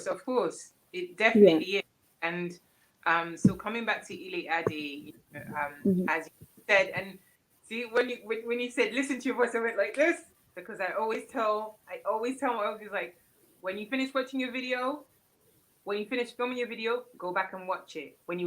Speaker 1: of course, it
Speaker 2: Yeah.
Speaker 1: definitely is. And so coming back to Ile Ade,
Speaker 2: Hmm.
Speaker 1: as you said, and see when you said listen to your voice, I went like this because I always tell my audience like when you finish watching your video, when you finish filming your video, go back and watch it. When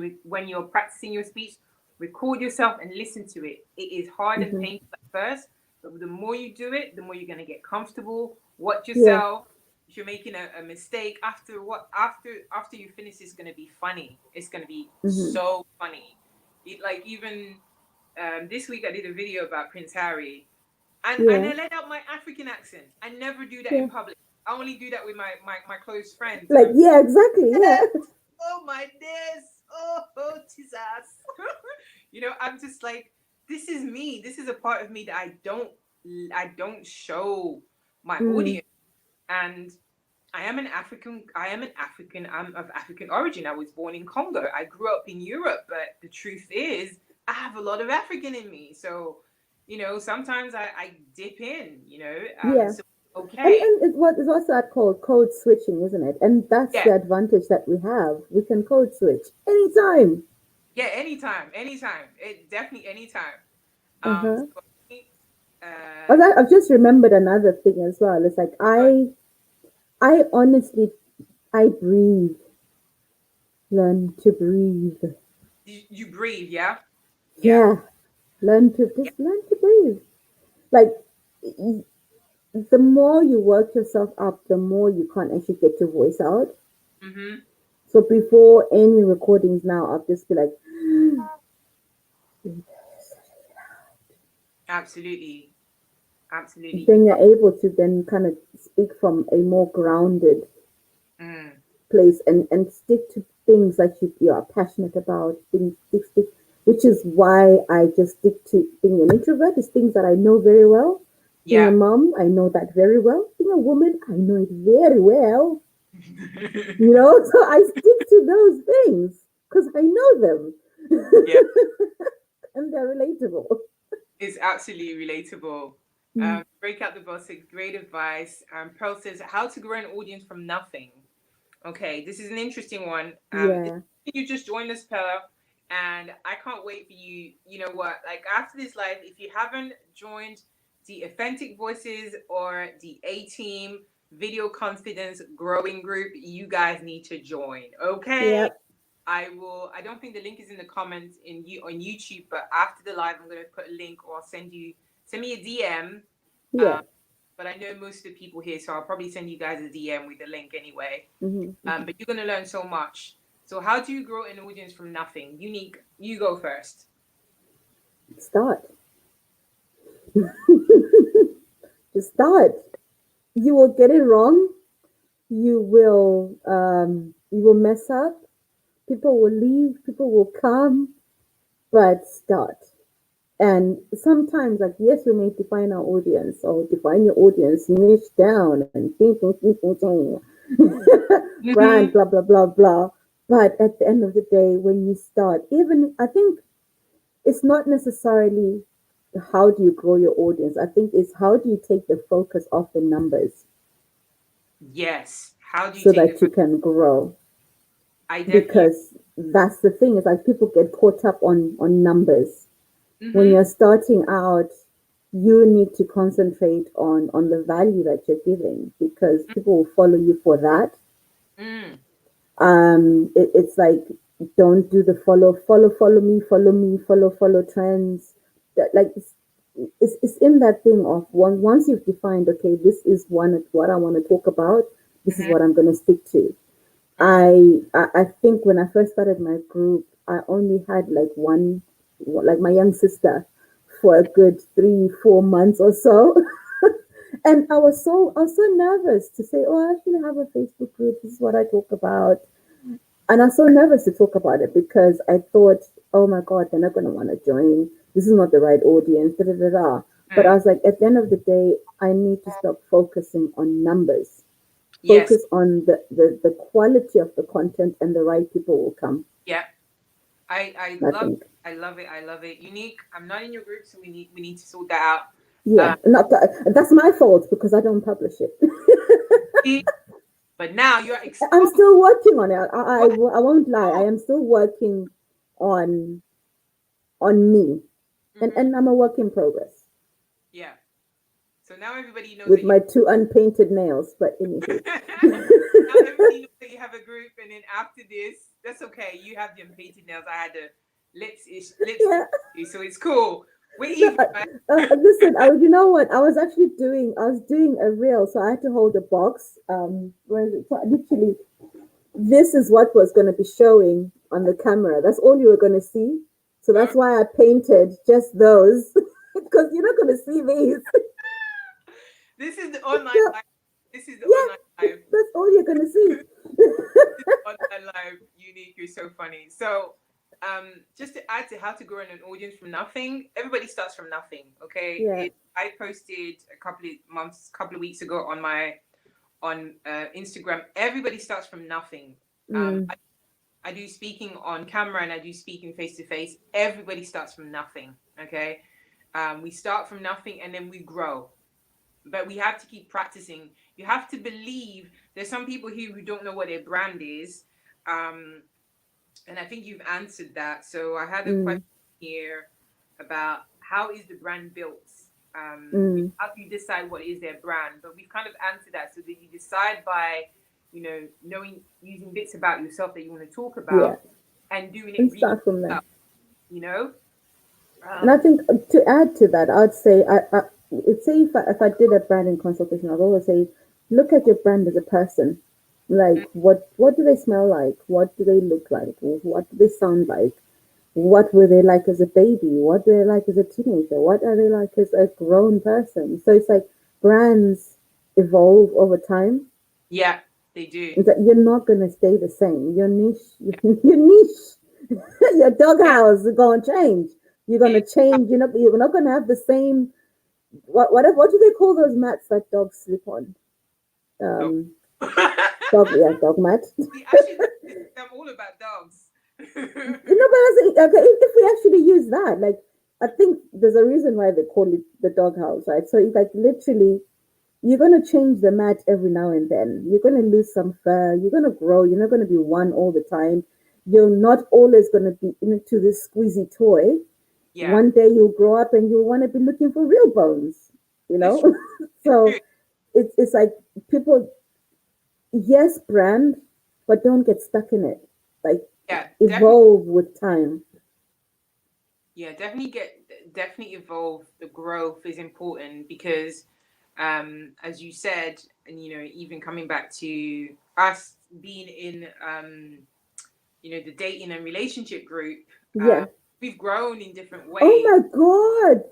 Speaker 1: you're practicing your speech, record yourself and listen to it. It is hard and
Speaker 2: Hmm.
Speaker 1: painful at first, but the more you do it, the more you're gonna get comfortable. Watch
Speaker 2: Yeah.
Speaker 1: yourself. If you're making a mistake, after you finish, it's gonna be funny. It's gonna be
Speaker 2: Hmm.
Speaker 1: so funny. Like even this week, I did a video about Prince Harry, and
Speaker 2: Yeah.
Speaker 1: I let out my African accent. I never do that
Speaker 2: Yeah.
Speaker 1: in public. I only do that with my close friends, and
Speaker 2: Like
Speaker 1: I'm
Speaker 2: yeah, exactly. Yeah.
Speaker 1: yes, oh my days, oh Jesus. I'm just like, this is me. This is a part of me that I don't show my
Speaker 2: Mm.
Speaker 1: audience. And I am an African. I'm of African origin. I was born in Congo. I grew up in Europe, but the truth is I have a lot of African in me. So, sometimes I dip in,
Speaker 2: Yeah.
Speaker 1: so
Speaker 2: And
Speaker 1: okay.
Speaker 2: it's also that called code switching, isn't it? And that's
Speaker 1: Yeah.
Speaker 2: the advantage that we have. We can code switch anytime.
Speaker 1: Yeah, anytime. It definitely anytime.
Speaker 2: Uh-huh.
Speaker 1: So
Speaker 2: Oh,
Speaker 1: uh,
Speaker 2: I've just remembered another thing as well. It's like
Speaker 1: but
Speaker 2: I honestly, I breathe. Learn to breathe.
Speaker 1: you breathe, yeah, yeah,
Speaker 2: Yeah,
Speaker 1: yeah.
Speaker 2: learn to breathe. Like y- the more you work yourself up, the more you can't actually get your voice out.
Speaker 1: Mm-hmm.
Speaker 2: So before any recordings now, I'll just be like,
Speaker 1: Absolutely, absolutely.
Speaker 2: then you're able to then kind of speak from a more grounded
Speaker 1: Mm,
Speaker 2: place and stick to things that you are passionate about. Which is why I just stick to being an introvert. Is things that I know very well. Being a
Speaker 1: yeah.
Speaker 2: mom, I know that very well. Being a woman, I know it very well. So I stick to those things because I know them
Speaker 1: Yeah,
Speaker 2: and they're relatable.
Speaker 1: it's absolutely relatable.
Speaker 2: Mm.
Speaker 1: Break out the basics, great advice. Pearl says how to grow an audience from nothing. Okay, this is an interesting one.
Speaker 2: Yeah,
Speaker 1: You just joined us, Pearl, and I can't wait for you. You know what? Like after this live, if you haven't joined the Authentic Voices or the A Team Video Confidence Growing Group, you guys need to join. Okay.
Speaker 2: yep,
Speaker 1: I will. I don't think the link is in the comments on YouTube, but after the live, I'm going to put a link or send me a DM.
Speaker 2: yeah.
Speaker 1: Um, but I know most of the people here, so I'll probably send you guys a DM with the link anyway.
Speaker 2: Hmm.
Speaker 1: But you're going to learn so much. So how do you grow an audience from nothing? Unique, you go first.
Speaker 2: Start. Just start. You will get it wrong. you will mess up, people will leave, people will come, but start. And sometimes, like, yes, we may define our audience or define your audience, niche down and brand,
Speaker 1: Mm-hmm.
Speaker 2: blah, blah, blah, blah. But at the end of the day, when you start, even I think it's not necessarily how do you grow your audience. I think it's how do you take the focus off the numbers
Speaker 1: Yes. How do you
Speaker 2: so
Speaker 1: take the
Speaker 2: that you
Speaker 1: first?
Speaker 2: can grow.
Speaker 1: I definitely.
Speaker 2: Because that's the thing, is like people get caught up on numbers. When
Speaker 1: Mm-hmm.
Speaker 2: you're starting out, you need to concentrate on the value that you're giving, because people will follow you for that.
Speaker 1: Mm.
Speaker 2: It's like, don't do the follow me, follow trends. That, like, it's in that thing of once you've defined, okay, this is what I want to talk about, this is
Speaker 1: Mm-hmm.
Speaker 2: what I'm going to stick to.
Speaker 1: Mm.
Speaker 2: I think when I first started my group, I only had like one, like my young sister, for a good 3 4 months or so. And I was so nervous to say, oh, I actually have a Facebook group, this is what I talk about. And I was so nervous to talk about it because I thought, oh my God, they're not going to want to join. This is not the right audience, da da da da. But I
Speaker 1: Mm.
Speaker 2: was like, at the end of the day, I need to stop focusing on numbers,
Speaker 1: Yes.
Speaker 2: focus on the quality of the content, and the right people will come,
Speaker 1: Yeah. I
Speaker 2: I
Speaker 1: love
Speaker 2: think.
Speaker 1: I love it. I love it. Unique. I'm not in your group, so we need to sort that out.
Speaker 2: Yeah, not that's my fault because I don't publish it.
Speaker 1: See? But now you're
Speaker 2: I'm
Speaker 1: exposed.
Speaker 2: still working on it.
Speaker 1: What?
Speaker 2: I won't lie. I am still working on on me,
Speaker 1: Mm-hmm.
Speaker 2: and I'm a work in progress
Speaker 1: Yeah. So now everybody knows
Speaker 2: with
Speaker 1: that you.
Speaker 2: my two unpainted nails. But anywho,
Speaker 1: Now everybody knows that you have a group, and then after this, that's okay. You have the unpainted nails. I had the lipstick,
Speaker 2: yeah.
Speaker 1: so it's cool. We're
Speaker 2: No,
Speaker 1: even, right?
Speaker 2: listen, you know what? I was doing a reel, so I had to hold a box. Where is it? So literally, this is what was going to be showing on the camera. That's all you were going to see. So
Speaker 1: Oh,
Speaker 2: that's why I painted just those, because you're not going to see these.
Speaker 1: this is the online
Speaker 2: So,
Speaker 1: life. This is the online
Speaker 2: yeah,
Speaker 1: life.
Speaker 2: that's all you're going to see.
Speaker 1: This is online life. Unique. You're so funny. So, just to add to how to grow an audience from nothing, everybody starts from nothing. Okay.
Speaker 2: Yeah.
Speaker 1: I posted couple of weeks ago on my on Instagram. Everybody starts from nothing. Um,
Speaker 2: Mm,
Speaker 1: I do speaking on camera and I do speaking face to face. Everybody starts from nothing. Okay. We start from nothing and then we grow. But we have to keep practicing. You have to believe there's some people here who don't know what their brand is. Um, and I think you've answered that. So I had a question
Speaker 2: mm,
Speaker 1: here about how is the brand built?
Speaker 2: mm.
Speaker 1: How do you decide what is their brand? But we've kind of answered that. So that you decide by, knowing using bits about yourself that you want to talk
Speaker 2: Yeah.
Speaker 1: about and doing it
Speaker 2: And
Speaker 1: really
Speaker 2: start from there.
Speaker 1: well, you know?
Speaker 2: And I
Speaker 1: Um,
Speaker 2: think to add to that, I'd say I'd say if I did a branding consultation, I'd always say, look at your brand as a person. Like, what do they smell like? What do they look like? What do they sound like? What were they like as a baby? What were they like as a teenager? What are they like as a grown person? So it's like brands evolve over time.
Speaker 1: yeah, they do.
Speaker 2: It's that you're not gonna stay the same. Your niche, your niche, your
Speaker 1: Yeah,
Speaker 2: doghouse is gonna change. You're
Speaker 1: yeah.
Speaker 2: gonna change. You're not gonna have the same. What do they call those mats that dogs sleep on?
Speaker 1: Dog.
Speaker 2: Um, dog mat.
Speaker 1: See, actually, I'm all about dogs.
Speaker 2: But I say, okay, if we actually use that, like, I think there's a reason why they call it the doghouse, right? So it's like literally, you're gonna change the mat every now and then. You're gonna lose some fur. You're gonna grow. You're not gonna be one all the time. You're not always gonna be into this squeezy toy.
Speaker 1: Yeah,
Speaker 2: One day you'll grow up and you'll want to be looking for real bones. You
Speaker 1: it's
Speaker 2: know,
Speaker 1: true. It's true.
Speaker 2: so it's like people, yes, brand, but don't get stuck in it. Like,
Speaker 1: Yeah, definitely.
Speaker 2: evolve with time.
Speaker 1: Yeah, definitely evolve. The growth is important because, as you said, and even coming back to us being in, the dating and relationship group.
Speaker 2: Yeah.
Speaker 1: we've grown in different
Speaker 2: Oh
Speaker 1: ways.
Speaker 2: my God.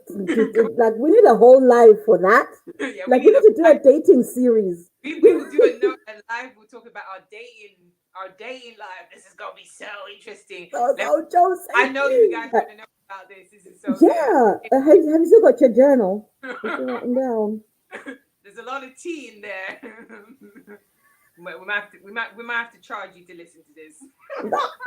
Speaker 2: Like, we need a whole live for that.
Speaker 1: Yeah, we
Speaker 2: Like, we
Speaker 1: need a
Speaker 2: need to do a dating series.
Speaker 1: we will do a note and live. We'll talk about our dating life. This is gonna be so interesting. Let,
Speaker 2: So
Speaker 1: I
Speaker 2: Josie.
Speaker 1: know you guys want to know about this. This is so good.
Speaker 2: Yeah. Have you still got your journal? You still writing down?
Speaker 1: There's a lot of tea in there. We might have to charge you to listen to this.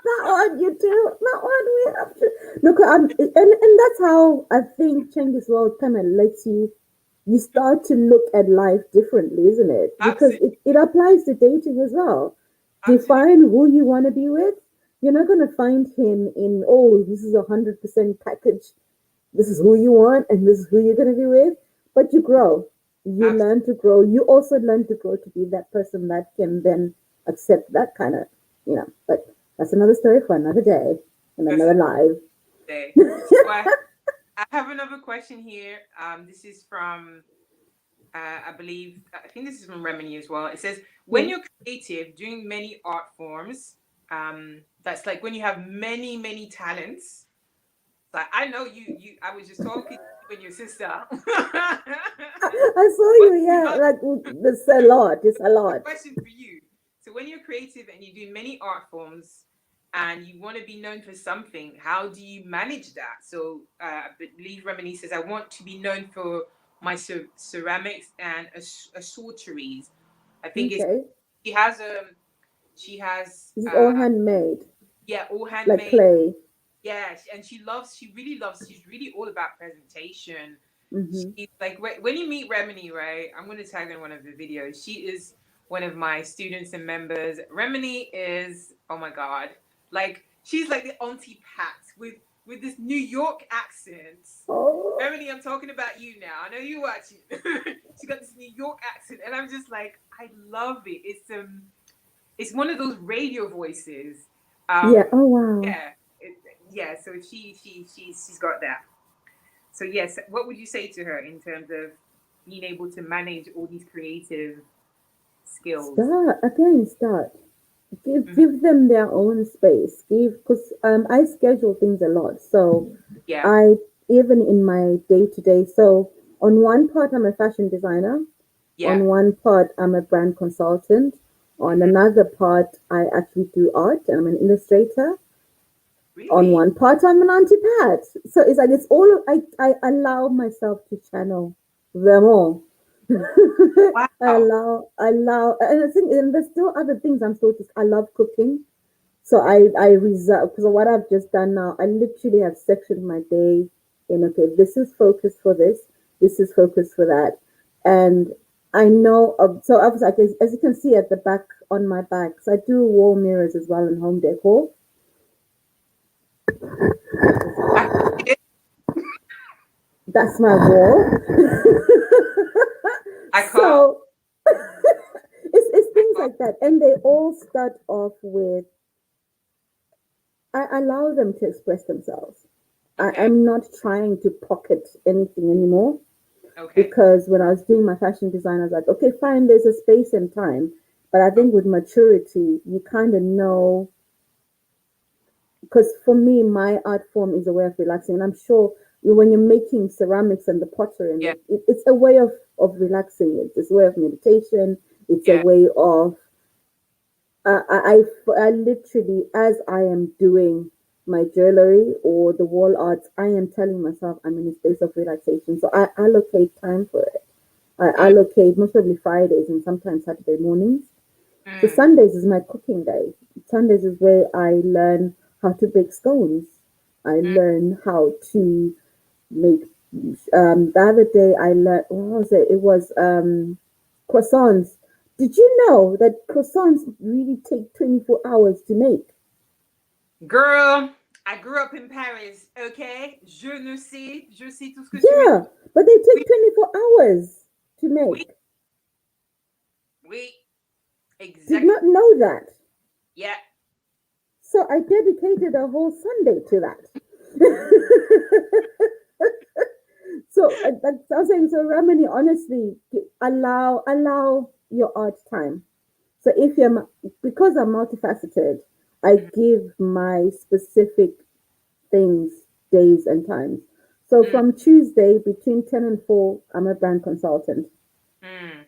Speaker 2: That one you do. That one we have to look. And that's how I think Chinese world kind of lets you start to look at life differently, isn't it? Because
Speaker 1: Absolutely,
Speaker 2: it applies to dating as well.
Speaker 1: absolutely,
Speaker 2: Define who you want to be with. You're not going to find him in, oh, this is 100% package. This is who you want and this is who you're going to be with. But you grow. You
Speaker 1: absolutely.
Speaker 2: learn to grow. You also learn to grow to be that person that can then accept that kind of, but that's another story for another day and
Speaker 1: This
Speaker 2: another
Speaker 1: is
Speaker 2: live.
Speaker 1: the day. So I have another question here. This is from I think this is from Remini as well. It says, when
Speaker 2: Yeah.
Speaker 1: you're creative, doing many art forms, that's like when you have many talents. Like I know I was just talking to you and your sister.
Speaker 2: I saw
Speaker 1: What
Speaker 2: you,
Speaker 1: you
Speaker 2: yeah.
Speaker 1: got?
Speaker 2: Like, it's a lot. It's a
Speaker 1: A
Speaker 2: lot.
Speaker 1: question for you. So when you're creative and you do many art forms and you want to be known for something, how do you manage that? So I believe Remini says, I want to be known for my ceramics and assorteries. I think it's
Speaker 2: Okay.
Speaker 1: she has she has
Speaker 2: This is all handmade,
Speaker 1: yeah, all
Speaker 2: like
Speaker 1: handmade.
Speaker 2: clay.
Speaker 1: Yeah, and she really loves, she's really all about presentation.
Speaker 2: Mm-hmm.
Speaker 1: She's like, when you meet Remini, right? I'm going to tag in one of the videos. She is one of my students and members. Remini is, oh my God, like, she's like the Auntie Pat with this New York accent.
Speaker 2: Oh,
Speaker 1: Remini, I'm talking about you now. I know you're watching. She got this New York accent, and I'm just like, I love it. It's one of those radio voices.
Speaker 2: yeah.
Speaker 1: Um,
Speaker 2: Oh, wow.
Speaker 1: yeah, it, yeah. So she's got that. So yes, what would you say to her in terms of being able to manage all these creative skills?
Speaker 2: Start again. Start. Give
Speaker 1: Mhm.
Speaker 2: give them their own space. Because I schedule things a lot. So
Speaker 1: Yeah,
Speaker 2: I even in my day to day. So on one part, I'm a fashion designer.
Speaker 1: yeah,
Speaker 2: On one part, I'm a brand consultant. On
Speaker 1: hmm,
Speaker 2: another part, I actually do art and I'm an illustrator. On
Speaker 1: really,
Speaker 2: one part, I'm an anti-pat. So it's like it's all I allow myself to channel them all.
Speaker 1: wow,
Speaker 2: And I think and there's still other things I'm still just I love cooking. So I reserve because what I've just done now, I literally have sectioned my day in okay, this is focus for this is focus for that. And I know so I was like as you can see at the back on my back, so I do wall mirrors as well in home decor.
Speaker 1: I see it.
Speaker 2: That's my wall.
Speaker 1: I can't.
Speaker 2: So it's
Speaker 1: I
Speaker 2: things
Speaker 1: can't.
Speaker 2: like that. And they all start off with I allow them to express themselves.
Speaker 1: Okay,
Speaker 2: I'm not trying to pocket anything anymore
Speaker 1: okay,
Speaker 2: because when I was doing my fashion design, I was like, okay, fine, there's a space and time. But I
Speaker 1: okay,
Speaker 2: think with maturity, you kind of know because for me, my art form is a way of relaxing, and I'm sure when you're making ceramics and the pottery, and
Speaker 1: yeah,
Speaker 2: it's a way of relaxing. It's a way of meditation. It's a
Speaker 1: yeah,
Speaker 2: way of I literally, as I am doing my jewelry or the wall arts, I am telling myself I'm in a space of relaxation. So I allocate time for it. I
Speaker 1: mm,
Speaker 2: allocate most probably Fridays and sometimes Saturday mornings. So
Speaker 1: mm,
Speaker 2: Sundays is my cooking day. Sundays is where I learn how to bake scones. I
Speaker 1: mm.
Speaker 2: learn how to make. The other day I learned what was it? It was croissants. Did you know that croissants really take 24 hours to make?
Speaker 1: Girl, I grew up in Paris. Okay, je sais tout ce que tu veux
Speaker 2: Yeah,
Speaker 1: dire.
Speaker 2: but they
Speaker 1: Oui,
Speaker 2: take 24 hours to
Speaker 1: oui,
Speaker 2: make.
Speaker 1: oui,
Speaker 2: Did
Speaker 1: exactly.
Speaker 2: not know that.
Speaker 1: Yeah.
Speaker 2: So I dedicated a whole Sunday to that. So that's I was saying. So Ramani, honestly, allow your art time. So if you're because I'm multifaceted, I give my specific things days and times. So
Speaker 1: Mm,
Speaker 2: from Tuesday between 10 and 4, I'm a brand consultant.
Speaker 1: mm.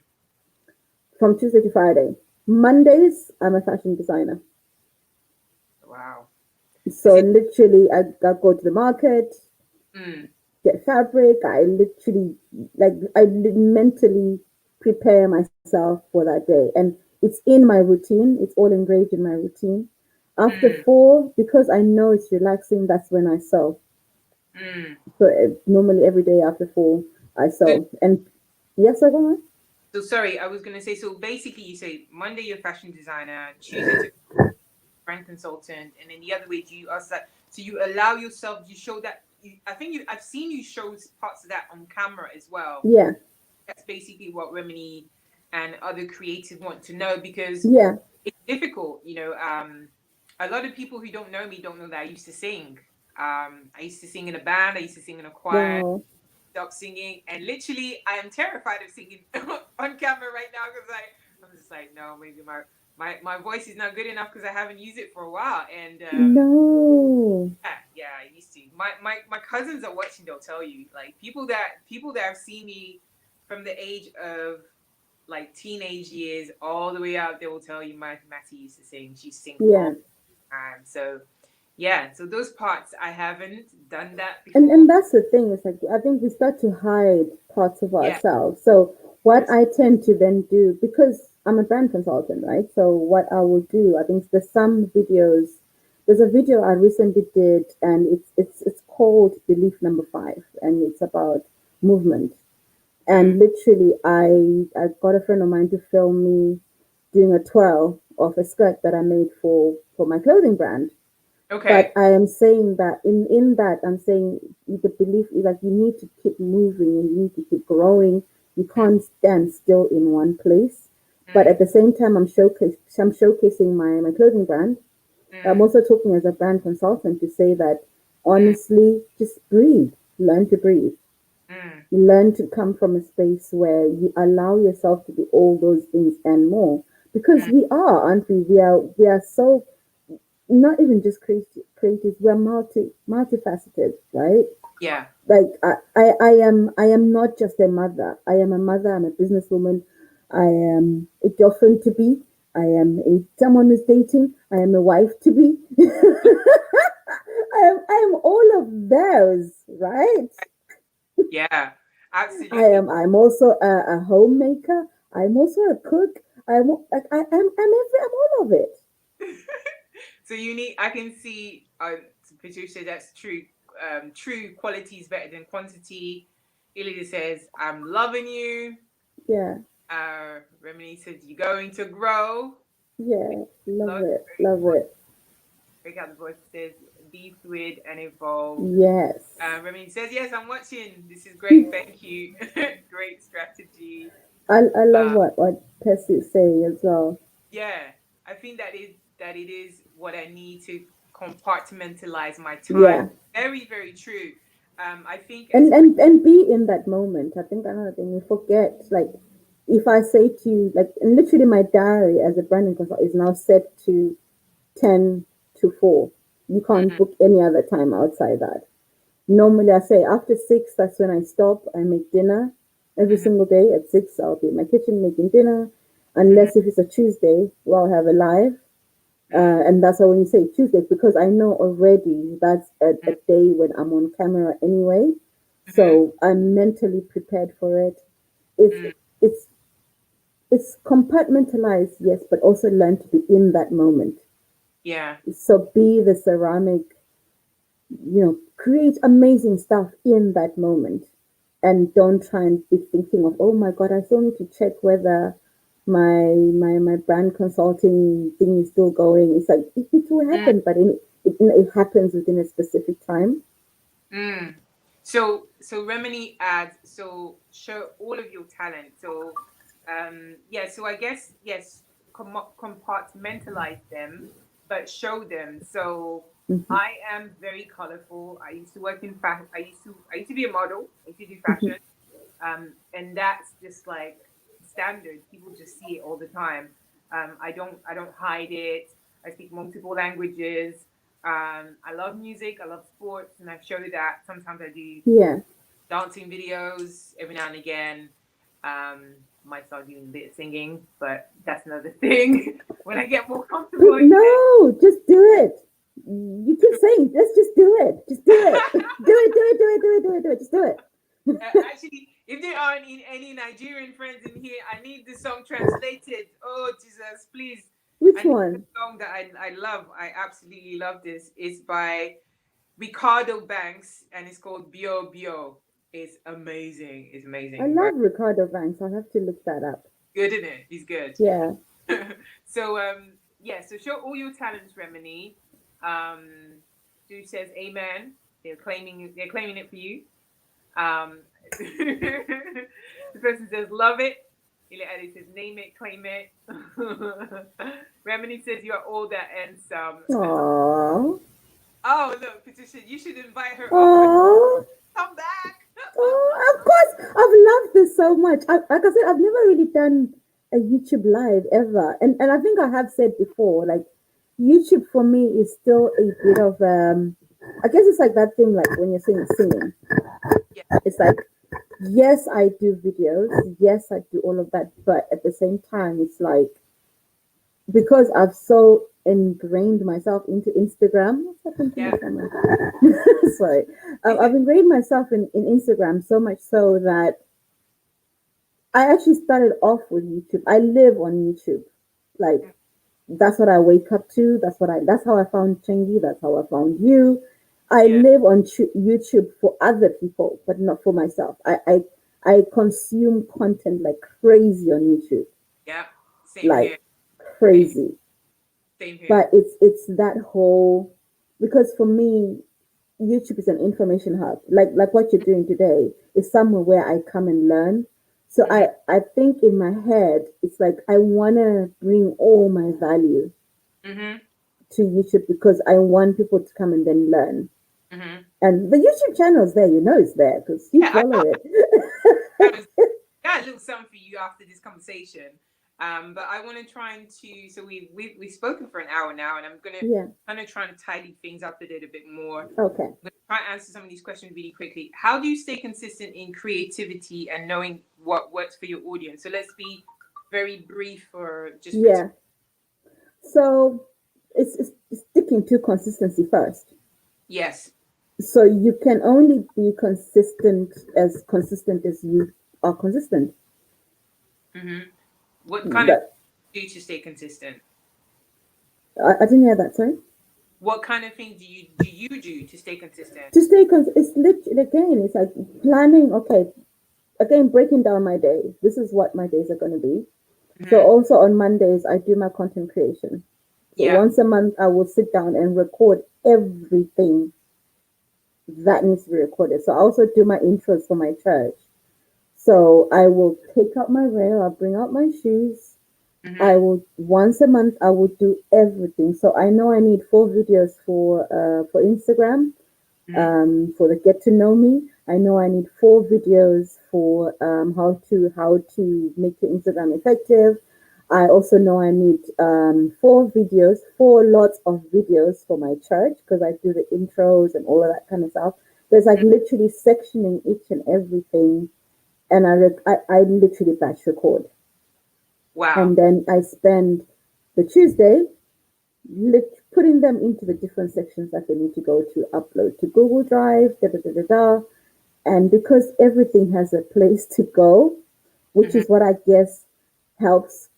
Speaker 2: From Tuesday to Friday. Mondays, I'm a fashion designer.
Speaker 1: Wow. Is
Speaker 2: So
Speaker 1: it?
Speaker 2: literally, I go to the market,
Speaker 1: Mm,
Speaker 2: get fabric. I literally, like, mentally prepare myself for that day. And it's in my routine, it's all engraved in my routine. After
Speaker 1: mm,
Speaker 2: 4, because I know it's relaxing, that's when I sew.
Speaker 1: mm.
Speaker 2: So normally every day after 4, I
Speaker 1: So,
Speaker 2: sew. And yes, I go on.
Speaker 1: so sorry, I was gonna say. So basically, you say Monday you're a fashion designer, Tuesday to brand consultant, and then the other way do you ask that? So you allow yourself. You show that. I think I've seen you show parts of that on camera as well.
Speaker 2: Yeah,
Speaker 1: That's basically what Remini and other creatives want to know because
Speaker 2: yeah.
Speaker 1: it's difficult. A lot of people who don't know me don't know that I used to sing. I used to sing in a band. I used to sing in a choir.
Speaker 2: Wow.
Speaker 1: Stop singing, and literally, I am terrified of singing on camera right now because I'm just like, no, maybe my voice is not good enough because I haven't used it for a while. And
Speaker 2: No.
Speaker 1: yeah, I used to. My cousins are watching. They'll tell you, like people that have seen me from the age of like teenage years all the way up. They will tell you my Matty used to sing. She used to sing
Speaker 2: Yeah.
Speaker 1: all the time. So yeah, so those parts I haven't done that
Speaker 2: and
Speaker 1: before.
Speaker 2: and that's the thing, it's like I think we start to hide parts of
Speaker 1: Yeah.
Speaker 2: ourselves. So what I tend to then do, because I'm a brand consultant, right? So what I will do, I think there's some videos, there's a video I recently did, and it's called Belief Number 5, and it's about movement.
Speaker 1: Mm,
Speaker 2: And literally, I got a friend of mine to film me doing a twirl of a skirt that I made for my clothing brand. But
Speaker 1: okay.
Speaker 2: I am saying that in that I'm saying the belief is like you need to keep moving and you need to keep growing. You
Speaker 1: Mm,
Speaker 2: can't stand still in one place. But
Speaker 1: mm,
Speaker 2: at the same time, I'm showcasing my clothing brand. I'm
Speaker 1: mm,
Speaker 2: also talking as a brand consultant to say that
Speaker 1: mm,
Speaker 2: honestly, just breathe, learn to breathe,
Speaker 1: mm,
Speaker 2: learn to come from a space where you allow yourself to be all those things and more. Because
Speaker 1: mm.
Speaker 2: we are, aren't we? We are so not even just creative, we're multifaceted, right?
Speaker 1: Yeah.
Speaker 2: Like I am not just a mother. I am a mother, I'm a businesswoman, I am a girlfriend to be, I am a someone who's dating, I am a wife to be. I am all of those, right?
Speaker 1: Yeah.
Speaker 2: I
Speaker 1: Absolutely.
Speaker 2: am I'm also a homemaker, I'm also a cook, I'm all of it.
Speaker 1: So you need. I can see. Patricia, that's true. True quality is better than quantity. Ilida says, "I'm loving you."
Speaker 2: Yeah,
Speaker 1: Remini said, "You're going to grow."
Speaker 2: yeah, love
Speaker 1: Love,
Speaker 2: it,
Speaker 1: very
Speaker 2: love
Speaker 1: important.
Speaker 2: it.
Speaker 1: Break out the voice says, "Be fluid and evolve."
Speaker 2: Yes.
Speaker 1: Remini says, "Yes, I'm watching. This is great. Thank you. Great strategy."
Speaker 2: I love
Speaker 1: Uh,
Speaker 2: what Percy is saying as well.
Speaker 1: yeah, I think that it is what I need to compartmentalize my time.
Speaker 2: Yeah.
Speaker 1: Very, very true. I think
Speaker 2: And
Speaker 1: as
Speaker 2: and be in that moment. I think another thing we forget, like if I say to you, like, and literally my diary as a branding consultant is now set to 10 to 4. You can't
Speaker 1: mm,
Speaker 2: book any other time outside that. Normally I say after 6, that's when I stop, I make dinner. Every
Speaker 1: mm,
Speaker 2: single day at 6 I'll be in my kitchen making dinner.
Speaker 1: mm,
Speaker 2: Unless if it's a Tuesday, well, I'll have a live.
Speaker 1: mm,
Speaker 2: And that's why when you say Tuesdays, because I know already that's a
Speaker 1: mm,
Speaker 2: day when I'm on camera anyway.
Speaker 1: mm,
Speaker 2: So I'm mentally prepared for it. It's
Speaker 1: mm,
Speaker 2: it's it's compartmentalized, yes, but also learn to be in that moment.
Speaker 1: yeah.
Speaker 2: So be the ceramic, create amazing stuff in that moment. And don't try and be thinking of, oh my God, I still need to check whether my brand consulting thing is still going. It's like it will
Speaker 1: Mm,
Speaker 2: happen, but it happens within a specific time.
Speaker 1: mm. So Remini adds, so show all of your talent. So yeah, so I guess yes, compartmentalize them, but show them. So
Speaker 2: Hmm.
Speaker 1: I am very colorful. I used to work in fashion. I used to be a model. I used to do fashion. And that's just like standard. People just see it all the time. I don't hide it. I speak multiple languages. I love music. I love sports, and I've showed you that. Sometimes I do
Speaker 2: Yeah.
Speaker 1: dancing videos every now and again. Might start doing a bit of singing, but that's another thing when I get more comfortable again.
Speaker 2: No, just do it. You keep saying, let's just do it. Just do it. Do it, do it, do it, do it, do it, do it. Just do it.
Speaker 1: Actually, if there aren't any Nigerian friends in here, I need the song translated. Oh Jesus, please!
Speaker 2: Which
Speaker 1: I need the
Speaker 2: one?
Speaker 1: song that I love. I absolutely love this. It's by Ricardo Banks, and it's called Bio Bio. It's amazing. It's
Speaker 2: I
Speaker 1: amazing. Right?
Speaker 2: love Ricardo Banks. I'll have to look that up.
Speaker 1: Good in it. He's good.
Speaker 2: Yeah.
Speaker 1: So yeah. So show all your talents, Remini. Stu says amen. They're claiming it for you. Um, the person says love it. Ile Ali says name it, claim it. Remini says you're all that and some.
Speaker 2: Aww.
Speaker 1: Oh look, Patricia, you should invite her up.
Speaker 2: Aww.
Speaker 1: Come back.
Speaker 2: Oh, of course. I've loved this so much. Like I said, I've never really done a YouTube live ever. And I think I have said before, like, YouTube for me is still a bit of, I guess it's like that thing, like when you're singing.
Speaker 1: Yeah,
Speaker 2: It's like, yes, I do videos. Yes, I do all of that. But at the same time, it's like, because I've so ingrained myself into Instagram. What's happened to my
Speaker 1: yeah,
Speaker 2: camera? Sorry. I've ingrained myself in Instagram so much so that I actually started off with YouTube. I live on YouTube. Like, that's what I wake up to. That's how I found Chengi. That's how I found you. I
Speaker 1: yeah,
Speaker 2: live on YouTube for other people, but not for myself. I consume content like crazy on YouTube,
Speaker 1: yeah. Same
Speaker 2: like
Speaker 1: here. Same,
Speaker 2: crazy.
Speaker 1: same here.
Speaker 2: But it's that whole, because for me, YouTube is an information hub. Like what you're doing today is somewhere where I come and learn. So
Speaker 1: Mm-hmm,
Speaker 2: I think in my head it's like I wanna bring all my value
Speaker 1: mm-hmm,
Speaker 2: to YouTube because I want people to come and then learn.
Speaker 1: mm-hmm.
Speaker 2: And the YouTube channel is there, you know it's there because you
Speaker 1: Yeah, I
Speaker 2: follow
Speaker 1: know.
Speaker 2: it.
Speaker 1: Got a little something for you after this conversation. But I want to try and so we've spoken for an hour now, and I'm gonna
Speaker 2: Yeah.
Speaker 1: kind of trying to tidy things up a little bit more.
Speaker 2: Okay.
Speaker 1: I'm gonna try and answer some of these questions really quickly. How do you stay consistent in creativity and knowing what works for your audience? So let's be very brief for
Speaker 2: Yeah. So it's sticking to consistency first.
Speaker 1: yes.
Speaker 2: So you can only be consistent as you are consistent.
Speaker 1: Mm-hmm. What kind of
Speaker 2: That
Speaker 1: do to stay consistent?
Speaker 2: I didn't hear that. Sorry.
Speaker 1: What kind of thing do you do to stay consistent?
Speaker 2: To stay it's literally, again, it's like planning. Okay, again, breaking down my day. This is what my days are going to be. So
Speaker 1: Mm-hmm.
Speaker 2: also on Mondays I do my content creation. So
Speaker 1: Yeah.
Speaker 2: once a month I will sit down and record everything that needs to be recorded. So I also do my intros for my church. So I will take out my veil, I'll bring out my shoes. I
Speaker 1: Mm-hmm.
Speaker 2: will once a month I will do everything. So I know I need 4 videos for Instagram,
Speaker 1: Mm-hmm.
Speaker 2: for the get to know me. I know I need 4 videos for how to make your Instagram effective. I also know I need 4 videos, 4 lots of videos for my church because I do the intros and all of that kind of stuff. There's like literally sectioning each and everything, and I literally batch record,
Speaker 1: Wow.
Speaker 2: and then I spend the Tuesday putting them into the different sections that they need to go to upload to Google Drive, da da da da da. And because everything has a place to go, which
Speaker 1: Mm-hmm.
Speaker 2: is what I guess helps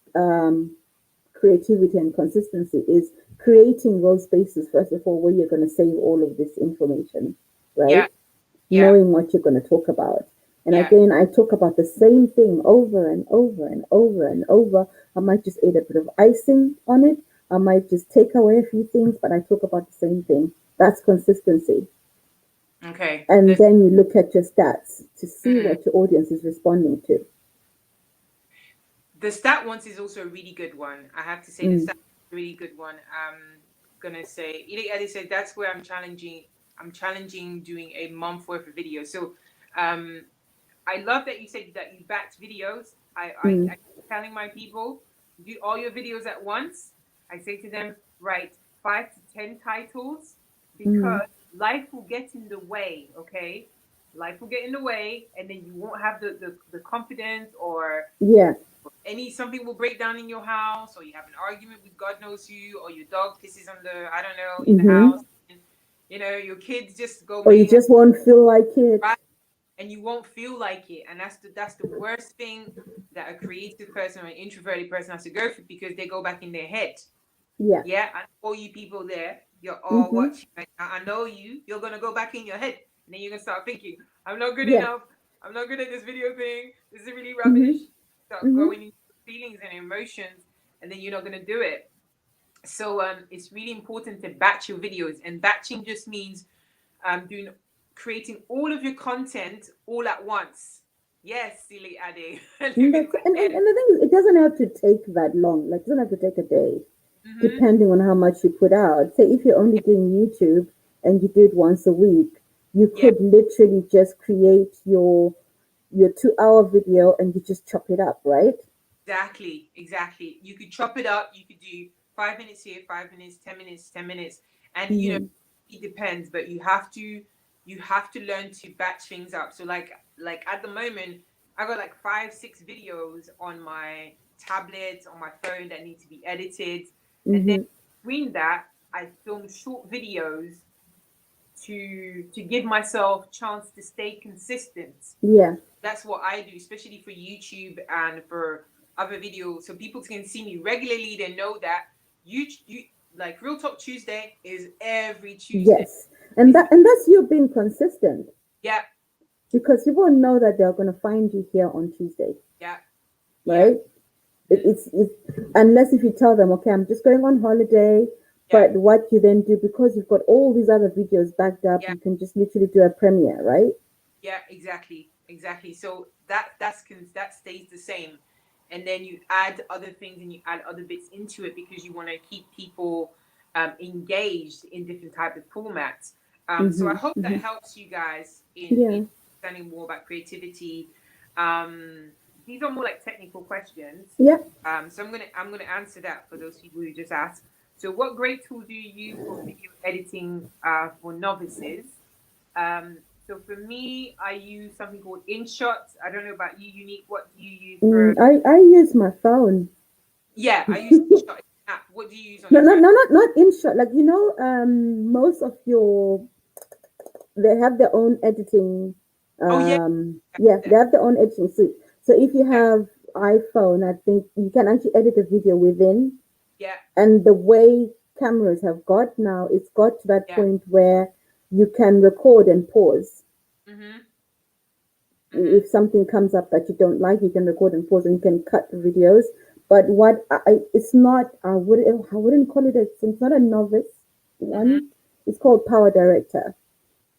Speaker 2: creativity and consistency, is creating those spaces, first of all, where you're going to save all of this information, right?
Speaker 1: Yeah. Yeah.
Speaker 2: Knowing what you're going to talk about. And
Speaker 1: Yeah.
Speaker 2: again, I talk about the same thing over and over and over and over. I might just add a bit of icing on it. I might just take away a few things, but I talk about the same thing. That's consistency.
Speaker 1: Okay.
Speaker 2: And then you look at your stats to see
Speaker 1: Mhm.
Speaker 2: what your audience is responding to.
Speaker 1: The stat ones is also a really good one. I have to say the
Speaker 2: Mm,
Speaker 1: stat is a really good one. Gonna say Ili said that's where I'm challenging doing a month worth of videos. So um I love that you said that you batch videos. I
Speaker 2: mm,
Speaker 1: keep telling my people, do all your videos at once. I say to them, write 5 to 10 titles
Speaker 2: Mm.
Speaker 1: because life will get in the way, okay? Life will get in the way, and then you won't have the confidence, or
Speaker 2: Yeah.
Speaker 1: something will break down in your house, or you have an argument with God knows who, or your dog pisses on the, I don't know, in the
Speaker 2: Mm-hmm.
Speaker 1: house. And, your kids just go
Speaker 2: Or you
Speaker 1: mayhem,
Speaker 2: just won't feel like it.
Speaker 1: right? And you won't feel like it. And that's the worst thing that a creative person or an introverted person has to go through, because they go back in their head.
Speaker 2: Yeah.
Speaker 1: Yeah, and all you people there, you're all
Speaker 2: Mm-hmm.
Speaker 1: watching. I know you. You're gonna go back in your head, and then you're gonna start thinking, "I'm not good
Speaker 2: Yeah.
Speaker 1: enough. I'm not good at this video thing. This is really
Speaker 2: Mm-hmm.
Speaker 1: rubbish." Start
Speaker 2: Mm-hmm.
Speaker 1: going into feelings and emotions, and then you're not gonna do it. So it's really important to batch your videos, and batching just means doing creating all of your content all at once. Yes, silly Ade, I live
Speaker 2: And,
Speaker 1: in
Speaker 2: that's,
Speaker 1: my
Speaker 2: and
Speaker 1: head.
Speaker 2: the thing is, it doesn't have to take that long. Like, it doesn't have to take a day,
Speaker 1: Mm-hmm.
Speaker 2: depending on how much you put out. Say, if you're only
Speaker 1: Yeah,
Speaker 2: doing YouTube and you do it once a week, you
Speaker 1: yeah,
Speaker 2: could literally just create your 2 hour video and you just chop it up, right?
Speaker 1: exactly, exactly. You could chop it up. You could do 5 minutes here, 5 minutes, 10 minutes, 10 minutes, and
Speaker 2: Mm-hmm.
Speaker 1: it depends. But you have to learn to batch things up. So like at the moment, I got like 5, 6 videos on my tablet, on my phone, that need to be edited, and then
Speaker 2: Mm-hmm.
Speaker 1: between that, I film short videos to give myself chance to stay consistent.
Speaker 2: Yeah.
Speaker 1: That's what I do, especially for YouTube and for other videos, so people can see me regularly. They know that you like Real Talk Tuesday is every Tuesday.
Speaker 2: Yes. And
Speaker 1: It's
Speaker 2: that's you being consistent,
Speaker 1: yeah,
Speaker 2: because people know that they're going to find you here on Tuesday,
Speaker 1: yeah, yeah,
Speaker 2: right? It's unless if you tell them, okay, I'm just going on holiday,
Speaker 1: yeah,
Speaker 2: but what you then do, because you've got all these other videos backed up,
Speaker 1: yeah.
Speaker 2: you can just literally do a premiere, right?
Speaker 1: Yeah, exactly, exactly. So that stays the same, and then you add other things and you add other bits into it, because you want to keep people engaged in different type of formats. So I
Speaker 2: Mm-hmm.
Speaker 1: hope that
Speaker 2: Mm-hmm.
Speaker 1: helps you guys in
Speaker 2: Yeah.
Speaker 1: understanding more about creativity. Um, these are more like technical questions.
Speaker 2: Yeah.
Speaker 1: So I'm gonna answer that for those people who just asked. So, what great tool do you use for video editing for novices? So for me, I use something called InShot. I don't know about you, Unique. What do you use for?
Speaker 2: I use my phone.
Speaker 1: Yeah, I use InShot app. What do you use on
Speaker 2: No,
Speaker 1: your
Speaker 2: no,
Speaker 1: phone?
Speaker 2: no, not in short. Like, most of your they have their own editing.
Speaker 1: Oh yeah,
Speaker 2: Yeah,
Speaker 1: yeah,
Speaker 2: they have their own editing suite. So if you
Speaker 1: yeah,
Speaker 2: have iPhone, I think you can actually edit a video within.
Speaker 1: yeah,
Speaker 2: And the way cameras have got now, it's got to that
Speaker 1: yeah.
Speaker 2: point where you can record and pause.
Speaker 1: Mhm, mhm.
Speaker 2: If something comes up that you don't like, you can record and pause, and you can cut the videos. But it's not. I wouldn't call it. It's not a novice
Speaker 1: Mhm.
Speaker 2: one. It's called Powerdirector.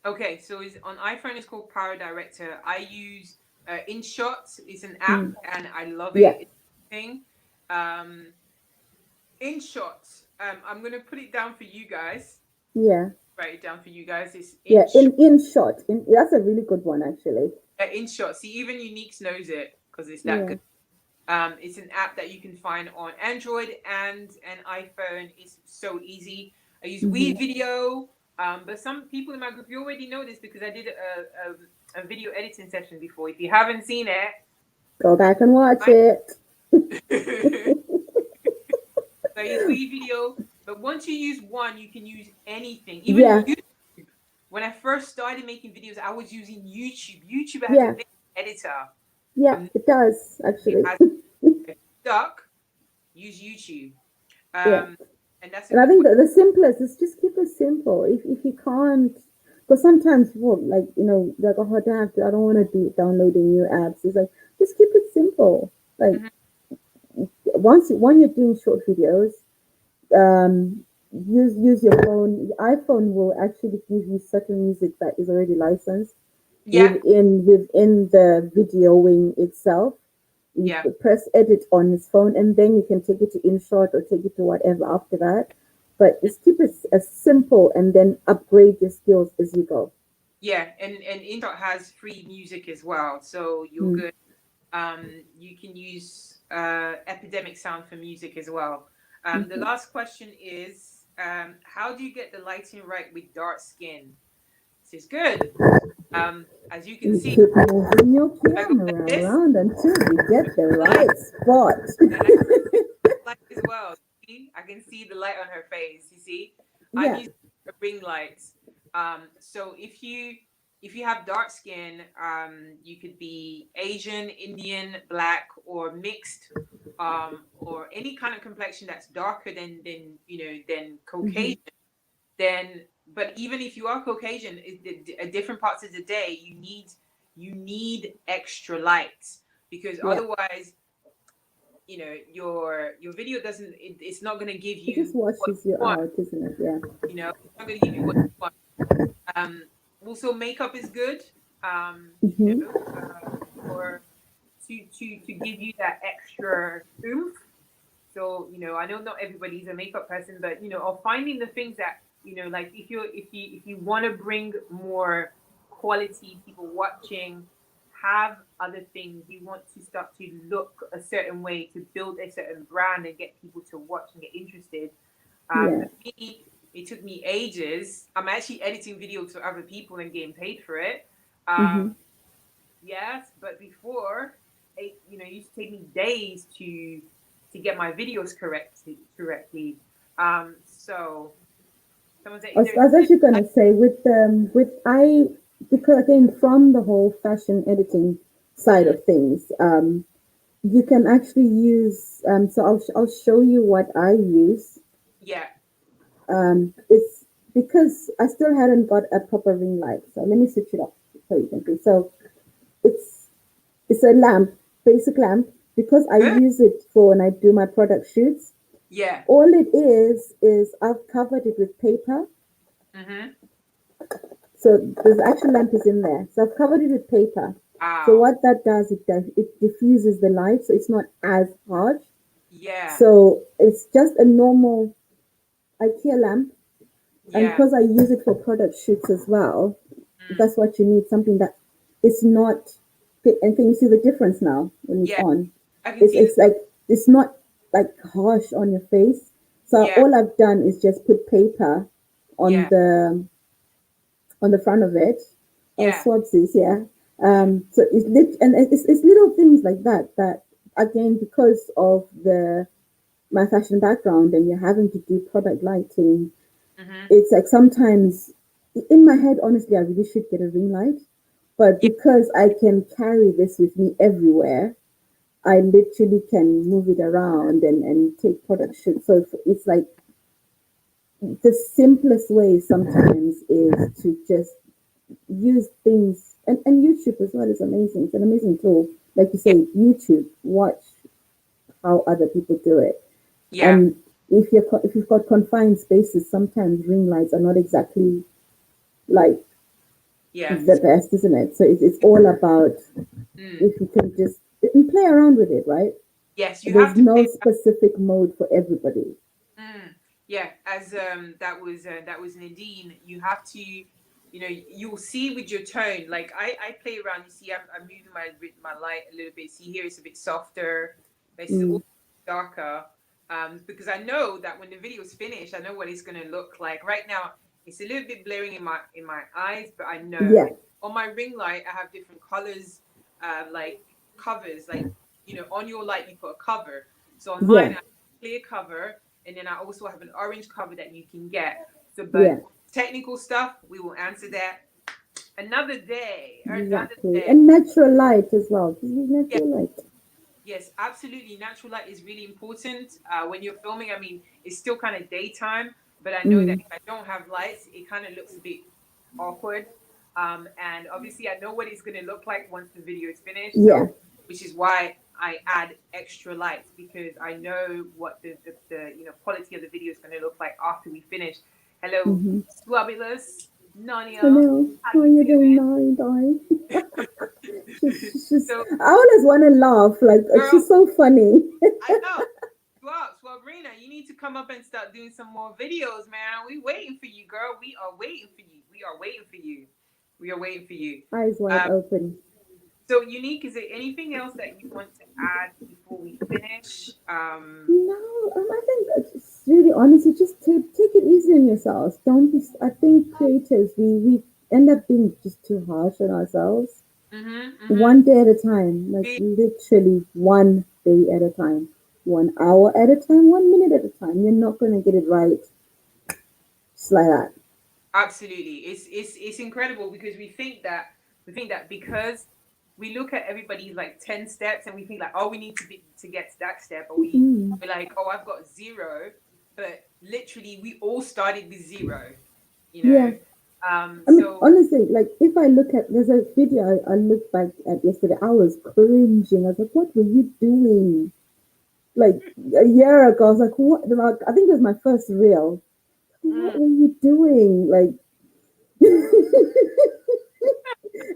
Speaker 1: Okay, so is on iPhone it's called Powerdirector. I use InShot. It's an app
Speaker 2: Mm.
Speaker 1: and I love it.
Speaker 2: Yeah,
Speaker 1: It's a thing. Um, InShot. I'm gonna put it down for you guys.
Speaker 2: yeah,
Speaker 1: Write it down for you guys. It's
Speaker 2: yeah.
Speaker 1: InShot.
Speaker 2: In short, that's a really good one actually.
Speaker 1: InShot. See, even Uniques knows it because it's that
Speaker 2: Yeah.
Speaker 1: good. It's an app that you can find on Android and an iPhone. It's so easy. I use
Speaker 2: Hmm.
Speaker 1: Weave Video, but some people in my group, you already know this because I did a video editing session before. If you haven't seen it,
Speaker 2: Go back and watch
Speaker 1: I
Speaker 2: it.
Speaker 1: so I use Weave Video. But once you use one, you can use anything. Even
Speaker 2: Yeah,
Speaker 1: YouTube. When I first started making videos, I was using YouTube. YouTube has a
Speaker 2: yeah,
Speaker 1: video editor.
Speaker 2: yeah.
Speaker 1: I'm
Speaker 2: It does
Speaker 1: it
Speaker 2: actually.
Speaker 1: has stuck. Use YouTube.
Speaker 2: Yeah.
Speaker 1: Um, and that's a
Speaker 2: And I
Speaker 1: good
Speaker 2: think
Speaker 1: way.
Speaker 2: that the simplest is just keep it simple. If you can't, because sometimes people like like, oh, I don't want to do downloading new apps. It's like, just keep it simple. Like,
Speaker 1: Mhm.
Speaker 2: when you're doing short videos, use your phone. The iPhone will actually give you certain music that is already licensed
Speaker 1: Yeah,
Speaker 2: within the videoing itself. You
Speaker 1: yeah,
Speaker 2: press edit on his phone, and then you can take it to InShot or take it to whatever after that. But just keep it as simple, and then upgrade your skills as you go.
Speaker 1: yeah. And InShot has free music as well, so you're
Speaker 2: Mm.
Speaker 1: good. You can use Epidemic Sound for music as well. The
Speaker 2: Okay.
Speaker 1: last question is How do you get the lighting right with dark skin? This is good. As you can
Speaker 2: You
Speaker 1: see,
Speaker 2: keep moving your
Speaker 1: I go like
Speaker 2: camera
Speaker 1: this.
Speaker 2: around until you get the
Speaker 1: See,
Speaker 2: right spot.
Speaker 1: and I can light as well. See, I can see the light on her face. You see, I'm
Speaker 2: Yeah.
Speaker 1: using ring lights. So if you have dark skin, you could be Asian, Indian, black, or mixed, or any kind of complexion that's darker than than
Speaker 2: Hmm.
Speaker 1: Caucasian. Then, but even if you are Caucasian, at different parts of the day, you need extra lights because
Speaker 2: Yeah.
Speaker 1: otherwise your video doesn't it's not going to give
Speaker 2: It just
Speaker 1: you what
Speaker 2: washes you
Speaker 1: you want.
Speaker 2: out, isn't it? Yeah.
Speaker 1: It's not going to give you what you want. um Also, makeup is good.
Speaker 2: Hmm.
Speaker 1: For to give you that extra oomph. So I know not everybody's a makeup person, but of finding the things that like if you want to bring more quality people watching, have other things you want to start to look a certain way to build a certain brand and get people to watch and get interested.
Speaker 2: Yeah.
Speaker 1: For me, it took me ages. I'm actually editing videos for other people and getting paid for it.
Speaker 2: Hmm.
Speaker 1: Yes, but before, it used to take me days to get my videos correctly. So someone said, "Is there
Speaker 2: I was actually
Speaker 1: like,
Speaker 2: gonna say with I because again from the whole fashion editing side
Speaker 1: mm,
Speaker 2: of things, you can actually use so I'll show you what I use.
Speaker 1: yeah,
Speaker 2: It's because I still hadn't got a proper ring light, so let me switch it off so you can see. So it's it's a lamp, basic lamp, because I
Speaker 1: good,
Speaker 2: use it for when I do my product shoots.
Speaker 1: yeah,
Speaker 2: All it is I've covered it with paper.
Speaker 1: mm-hmm,
Speaker 2: So the actual lamp is in there. So I've covered it with paper. So
Speaker 1: wow,
Speaker 2: what that does, it diffuses the light, so it's not as harsh.
Speaker 1: yeah,
Speaker 2: So it's just a normal IKEA lamp, and
Speaker 1: yeah,
Speaker 2: because I use it for product shoots as well,
Speaker 1: mm,
Speaker 2: that's what you need. Something that is not. And can you see the difference now when it's
Speaker 1: yeah.
Speaker 2: on?
Speaker 1: I can
Speaker 2: It's
Speaker 1: see
Speaker 2: it's like it's not like harsh on your face. So
Speaker 1: yeah,
Speaker 2: all I've done is just put paper on
Speaker 1: yeah,
Speaker 2: the front of it. Oh,
Speaker 1: yeah,
Speaker 2: swabsies, yeah.
Speaker 1: yeah,
Speaker 2: So it's little things like that that again because of the my fashion background and you're having to do product lighting,
Speaker 1: mm-hmm,
Speaker 2: it's like sometimes in my head, honestly, I really should get a ring light, but
Speaker 1: yeah,
Speaker 2: because I can carry this with me everywhere, I literally can move it around and take product shoots. So it's like the simplest way sometimes is to just use things and YouTube as well is amazing. It's an amazing tool. Like you
Speaker 1: yeah,
Speaker 2: say, YouTube, watch how other people do it.
Speaker 1: yeah,
Speaker 2: And if you've got confined spaces, sometimes ring lights are not exactly like
Speaker 1: yeah.
Speaker 2: the best, isn't it? So it's all about
Speaker 1: Mm.
Speaker 2: if you can just and play around with it, right?
Speaker 1: Yes, you
Speaker 2: There's
Speaker 1: have to
Speaker 2: no
Speaker 1: play.
Speaker 2: specific mode for everybody.
Speaker 1: Yeah, as that was Nadine. You have to, you'll see with your tone. Like I play around. You see, I'm moving my light a little bit. See here, it's a bit softer. This is
Speaker 2: Mm,
Speaker 1: all darker. Because I know that when the video's finished, I know what it's gonna look like. Right now, it's a little bit blaring in my eyes, but I know
Speaker 2: yeah,
Speaker 1: on my ring light I have different colors, like covers. Like on your light you put a cover. So on mine,
Speaker 2: yeah,
Speaker 1: I have a clear cover, and then I also have an orange cover that you can get. So,
Speaker 2: yeah,
Speaker 1: but technical stuff, we will answer that another day or another
Speaker 2: exactly.
Speaker 1: day.
Speaker 2: And natural light as well. Just use
Speaker 1: Yes,
Speaker 2: natural light.
Speaker 1: yes, absolutely. Natural light is really important when you're filming. I mean, it's still kind of daytime, but I know that
Speaker 2: Mm,
Speaker 1: if I don't have lights, it kind of looks a bit awkward. And obviously, I know what it's going to look like once the video is finished.
Speaker 2: yeah.
Speaker 1: So, which is why I add extra lights because I know what the quality of the video is going to look like after we finish. Hello,
Speaker 2: Mm-hmm.
Speaker 1: Swabulous Nania,
Speaker 2: Hello.
Speaker 1: how
Speaker 2: How are
Speaker 1: you
Speaker 2: you doing
Speaker 1: doing?
Speaker 2: now, darling? She's
Speaker 1: So,
Speaker 2: I always want to laugh. Like
Speaker 1: girl,
Speaker 2: she's so funny.
Speaker 1: I know. Swabrina, you need to come up and start doing some more videos, man. We waiting for you, girl. We are waiting for you. We are waiting for you. We are waiting for you.
Speaker 2: Eyes wide
Speaker 1: Um,
Speaker 2: open.
Speaker 1: so Unique, is there anything else that you want to add before we finish?
Speaker 2: No, I think really honestly, just take it easy on yourselves. Don't be. I think creators, we end up being just too harsh on ourselves.
Speaker 1: Mm-hmm. Mm-hmm.
Speaker 2: One day at a time, like literally one day at a time, 1 hour at a time, 1 minute at a time. You're not gonna get it right just like that.
Speaker 1: Absolutely. It's incredible because we think that because we look at everybody's like 10 steps and we think like, oh, we need to be to get to that step, or
Speaker 2: Mm.
Speaker 1: we're like, oh, I've got zero. But literally we all started with zero, you know.
Speaker 2: Yeah. I mean,
Speaker 1: So
Speaker 2: honestly, like if I look at there's a video I looked back at yesterday, I was cringing. I was like, "What were you doing?" Like a year ago, I was like, "What?" Like, I think it was my first reel. What
Speaker 1: mm,
Speaker 2: were you doing? Like,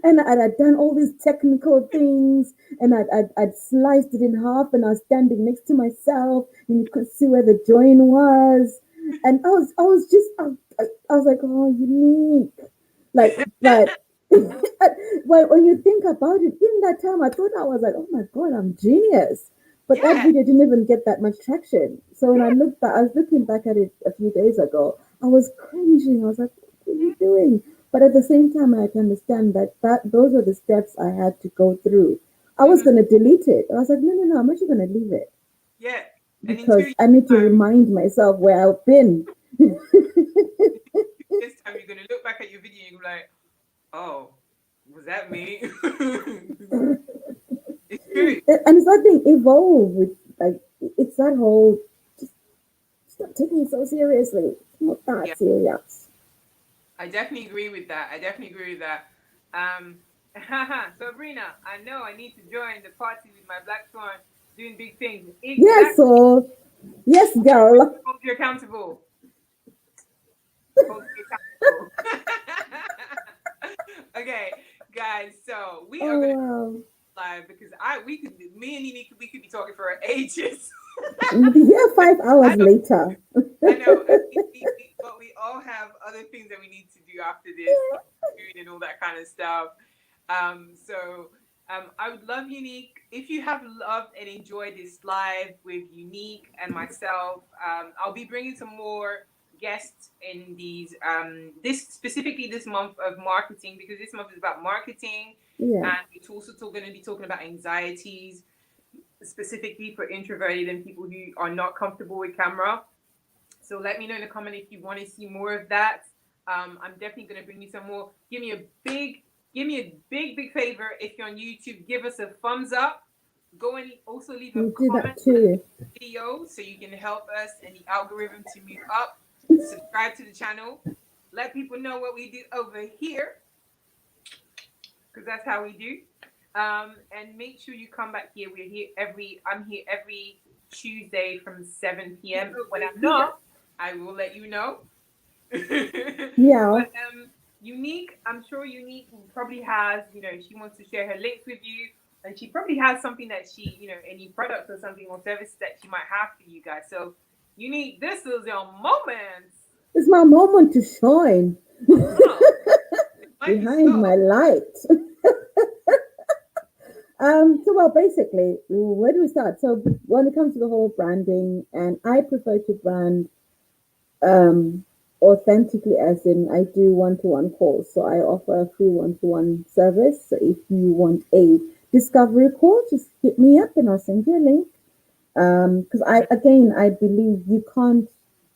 Speaker 2: and I'd done all these technical things, and I'd sliced it in half, and I was standing next to myself, and you could see where the join was, and I was like, oh, unique, like, but when you think about it, in that time, I thought I was like, oh my god, I'm genius. But that
Speaker 1: yeah,
Speaker 2: video didn't even get that much traction. So when I looked back, I was looking back at it a few days ago. I was cringing. I was like, what are you doing? But at the same time, I had to understand that those are the steps I had to go through. I was
Speaker 1: mhm,
Speaker 2: going to delete it. I was like, no, no, no, I'm actually going to leave it
Speaker 1: yeah. And in two
Speaker 2: because
Speaker 1: years
Speaker 2: I need to
Speaker 1: time,
Speaker 2: remind myself where I've been.
Speaker 1: this time you're gonna look back at your video and you're like, oh, was that me? It's true.
Speaker 2: And it's that thing evolve with, like, it's that whole, just stop taking it so seriously. It's not
Speaker 1: Yeah.
Speaker 2: that serious.
Speaker 1: I definitely agree with that. I definitely agree with that. Um, Sabrina, I know I need to join the party with my black swan doing big things.
Speaker 2: Yes,
Speaker 1: Exactly.
Speaker 2: so, yes, girl.
Speaker 1: Hold you accountable. Hold you accountable. Okay, guys. So we are
Speaker 2: Oh,
Speaker 1: gonna
Speaker 2: wow.
Speaker 1: live because me and Nini, we could be talking for ages.
Speaker 2: We'll be here 5 hours
Speaker 1: I know,
Speaker 2: later.
Speaker 1: I know, and but we all have other things that we need to do after this, like food and all that kind of stuff. So I would love Unique. If you have loved and enjoyed this live with Unique and myself, I'll be bringing some more guests in these this specifically this month of marketing, because this month is about marketing,
Speaker 2: Yeah.
Speaker 1: and it's also going to be talking about anxieties specifically for introverted and people who are not comfortable with camera. So let me know in the comment if you want to see more of that. I'm definitely going to bring you some more. Give me a big favor. If you're on YouTube, give us a thumbs up. Go and also leave a
Speaker 2: We'll do that
Speaker 1: comment on
Speaker 2: too.
Speaker 1: the video so you can help us and the algorithm to move up. Subscribe to the channel. Let people know what we do over here, because that's how we do. And make sure you come back here. I'm here every Tuesday from 7 p.m. When I'm not, I will let you know.
Speaker 2: Yeah.
Speaker 1: But Unique, I'm sure Unique probably has, she wants to share her links with you. And she probably has something that any products or something or services that she might have for you guys. So, Unique, this is your moment.
Speaker 2: It's my moment to shine
Speaker 1: Uh-huh. It might be
Speaker 2: behind
Speaker 1: so.
Speaker 2: my light. So well, basically, where do we start? So when it comes to the whole branding, and I prefer to brand um, authentically, as in I do one-to-one calls. So I offer a free one-to-one service. So if you want a discovery call, just hit me up and I'll send you a link. Because I believe you can't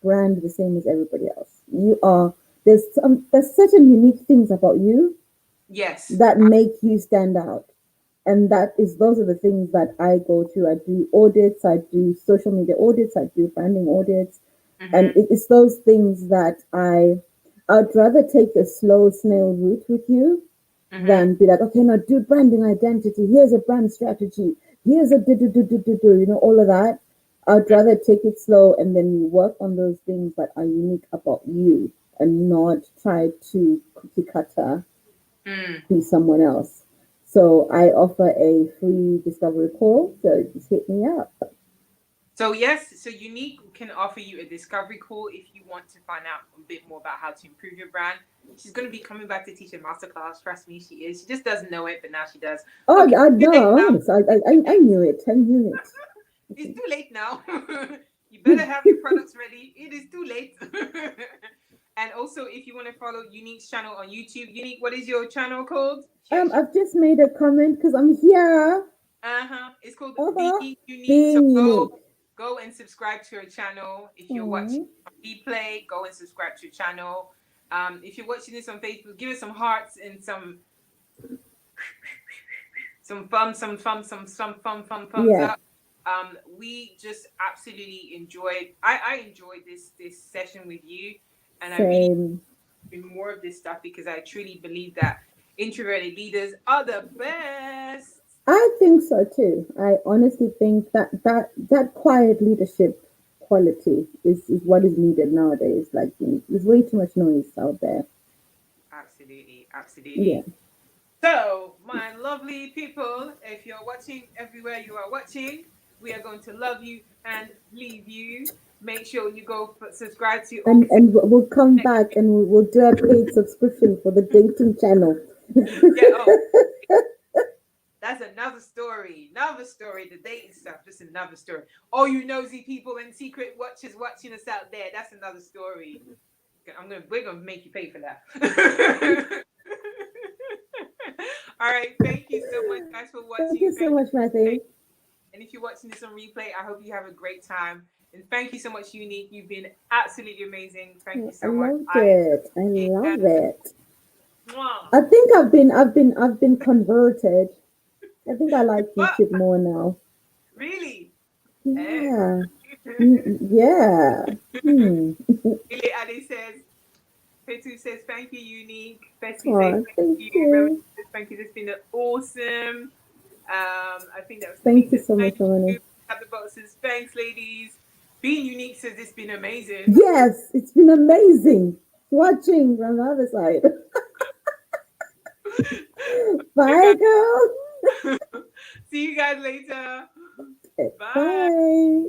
Speaker 2: brand the same as everybody else. You are there's certain unique things about you
Speaker 1: Yes.
Speaker 2: that make you stand out, and those are the things that I go to. I do audits, I do social media audits, I do branding audits, and
Speaker 1: Mm-hmm.
Speaker 2: it's those things that I'd rather take the slow snail route with you
Speaker 1: Mm-hmm.
Speaker 2: than be like, okay, now do branding identity. Here's a brand strategy. Here's a do, all of that. I'd rather take it slow and then work on those things that are unique about you and not try to cookie cutter
Speaker 1: Mm.
Speaker 2: be someone else. So I offer a free discovery call. So just hit me up.
Speaker 1: So yes, so Unique can offer you a discovery call if you want to find out a bit more about how to improve your brand. She's going to be coming back to teach a masterclass. Trust me, she is. She just doesn't know it, but now she does.
Speaker 2: Oh,
Speaker 1: Okay,
Speaker 2: I
Speaker 1: it's too late
Speaker 2: know.
Speaker 1: now.
Speaker 2: I
Speaker 1: It's too
Speaker 2: I
Speaker 1: late.
Speaker 2: knew it. I knew it.
Speaker 1: It's too late now. You better have your products ready. It is too late. And also, if you want to follow Unique's channel on YouTube, Unique, what is your channel called?
Speaker 2: I've just made a comment because I'm here.
Speaker 1: It's called
Speaker 2: Uh-huh.
Speaker 1: Being Unique. So
Speaker 2: Being
Speaker 1: go
Speaker 2: unique.
Speaker 1: go and subscribe to her channel. If you're watching
Speaker 2: Mm.
Speaker 1: on replay, go and subscribe to her channel. If you're watching this on Facebook, give it some hearts and some fun, thumbs
Speaker 2: Yeah,
Speaker 1: up. We just absolutely enjoyed. I enjoyed this session with you, and I really
Speaker 2: same.
Speaker 1: do more of this stuff because I truly believe that introverted leaders are the best.
Speaker 2: I think so too. I honestly think that quiet leadership quality is what is needed nowadays. Like there's way too much noise out there.
Speaker 1: Absolutely,
Speaker 2: Yeah.
Speaker 1: absolutely. So, my lovely people, if you're watching everywhere you are watching, we are going to love you and leave you. Make sure you go subscribe to
Speaker 2: And we'll come back and we'll do a paid subscription for the dating channel.
Speaker 1: Yeah, oh, that's another story. Another story. The dating stuff, just another story. All you nosy people and secret watchers watching us out there, that's another story. We're gonna make you pay for that. All right, thank you so much, guys, for
Speaker 2: Thank
Speaker 1: watching.
Speaker 2: you so much,
Speaker 1: Thank
Speaker 2: Matthew.
Speaker 1: And if you're watching this on replay, I hope you have a great time. And thank you so much, Unique. You've been absolutely amazing. Thank you
Speaker 2: I
Speaker 1: so much.
Speaker 2: loved
Speaker 1: I
Speaker 2: it. I
Speaker 1: appreciate that.
Speaker 2: love it.
Speaker 1: Mwah.
Speaker 2: I think I've been converted. I think I like
Speaker 1: What?
Speaker 2: YouTube more now.
Speaker 1: Really? Eh.
Speaker 2: Yeah. Yeah. Hmm.
Speaker 1: Billy Ali says, Petu says, thank you, Unique. Bessie says,
Speaker 2: Oh,
Speaker 1: thank
Speaker 2: thank
Speaker 1: you. Remy
Speaker 2: you.
Speaker 1: says, thank you. It's been awesome. I think that was
Speaker 2: Thank you
Speaker 1: Tanisha.
Speaker 2: so much,
Speaker 1: Thank
Speaker 2: Romani.
Speaker 1: you. At the box says, thanks, ladies. Being Unique says, it's been amazing.
Speaker 2: Yes, it's been amazing watching from the other side.
Speaker 1: Okay,
Speaker 2: Bye, girl.
Speaker 1: guys. See you guys later. Bye.
Speaker 2: Bye.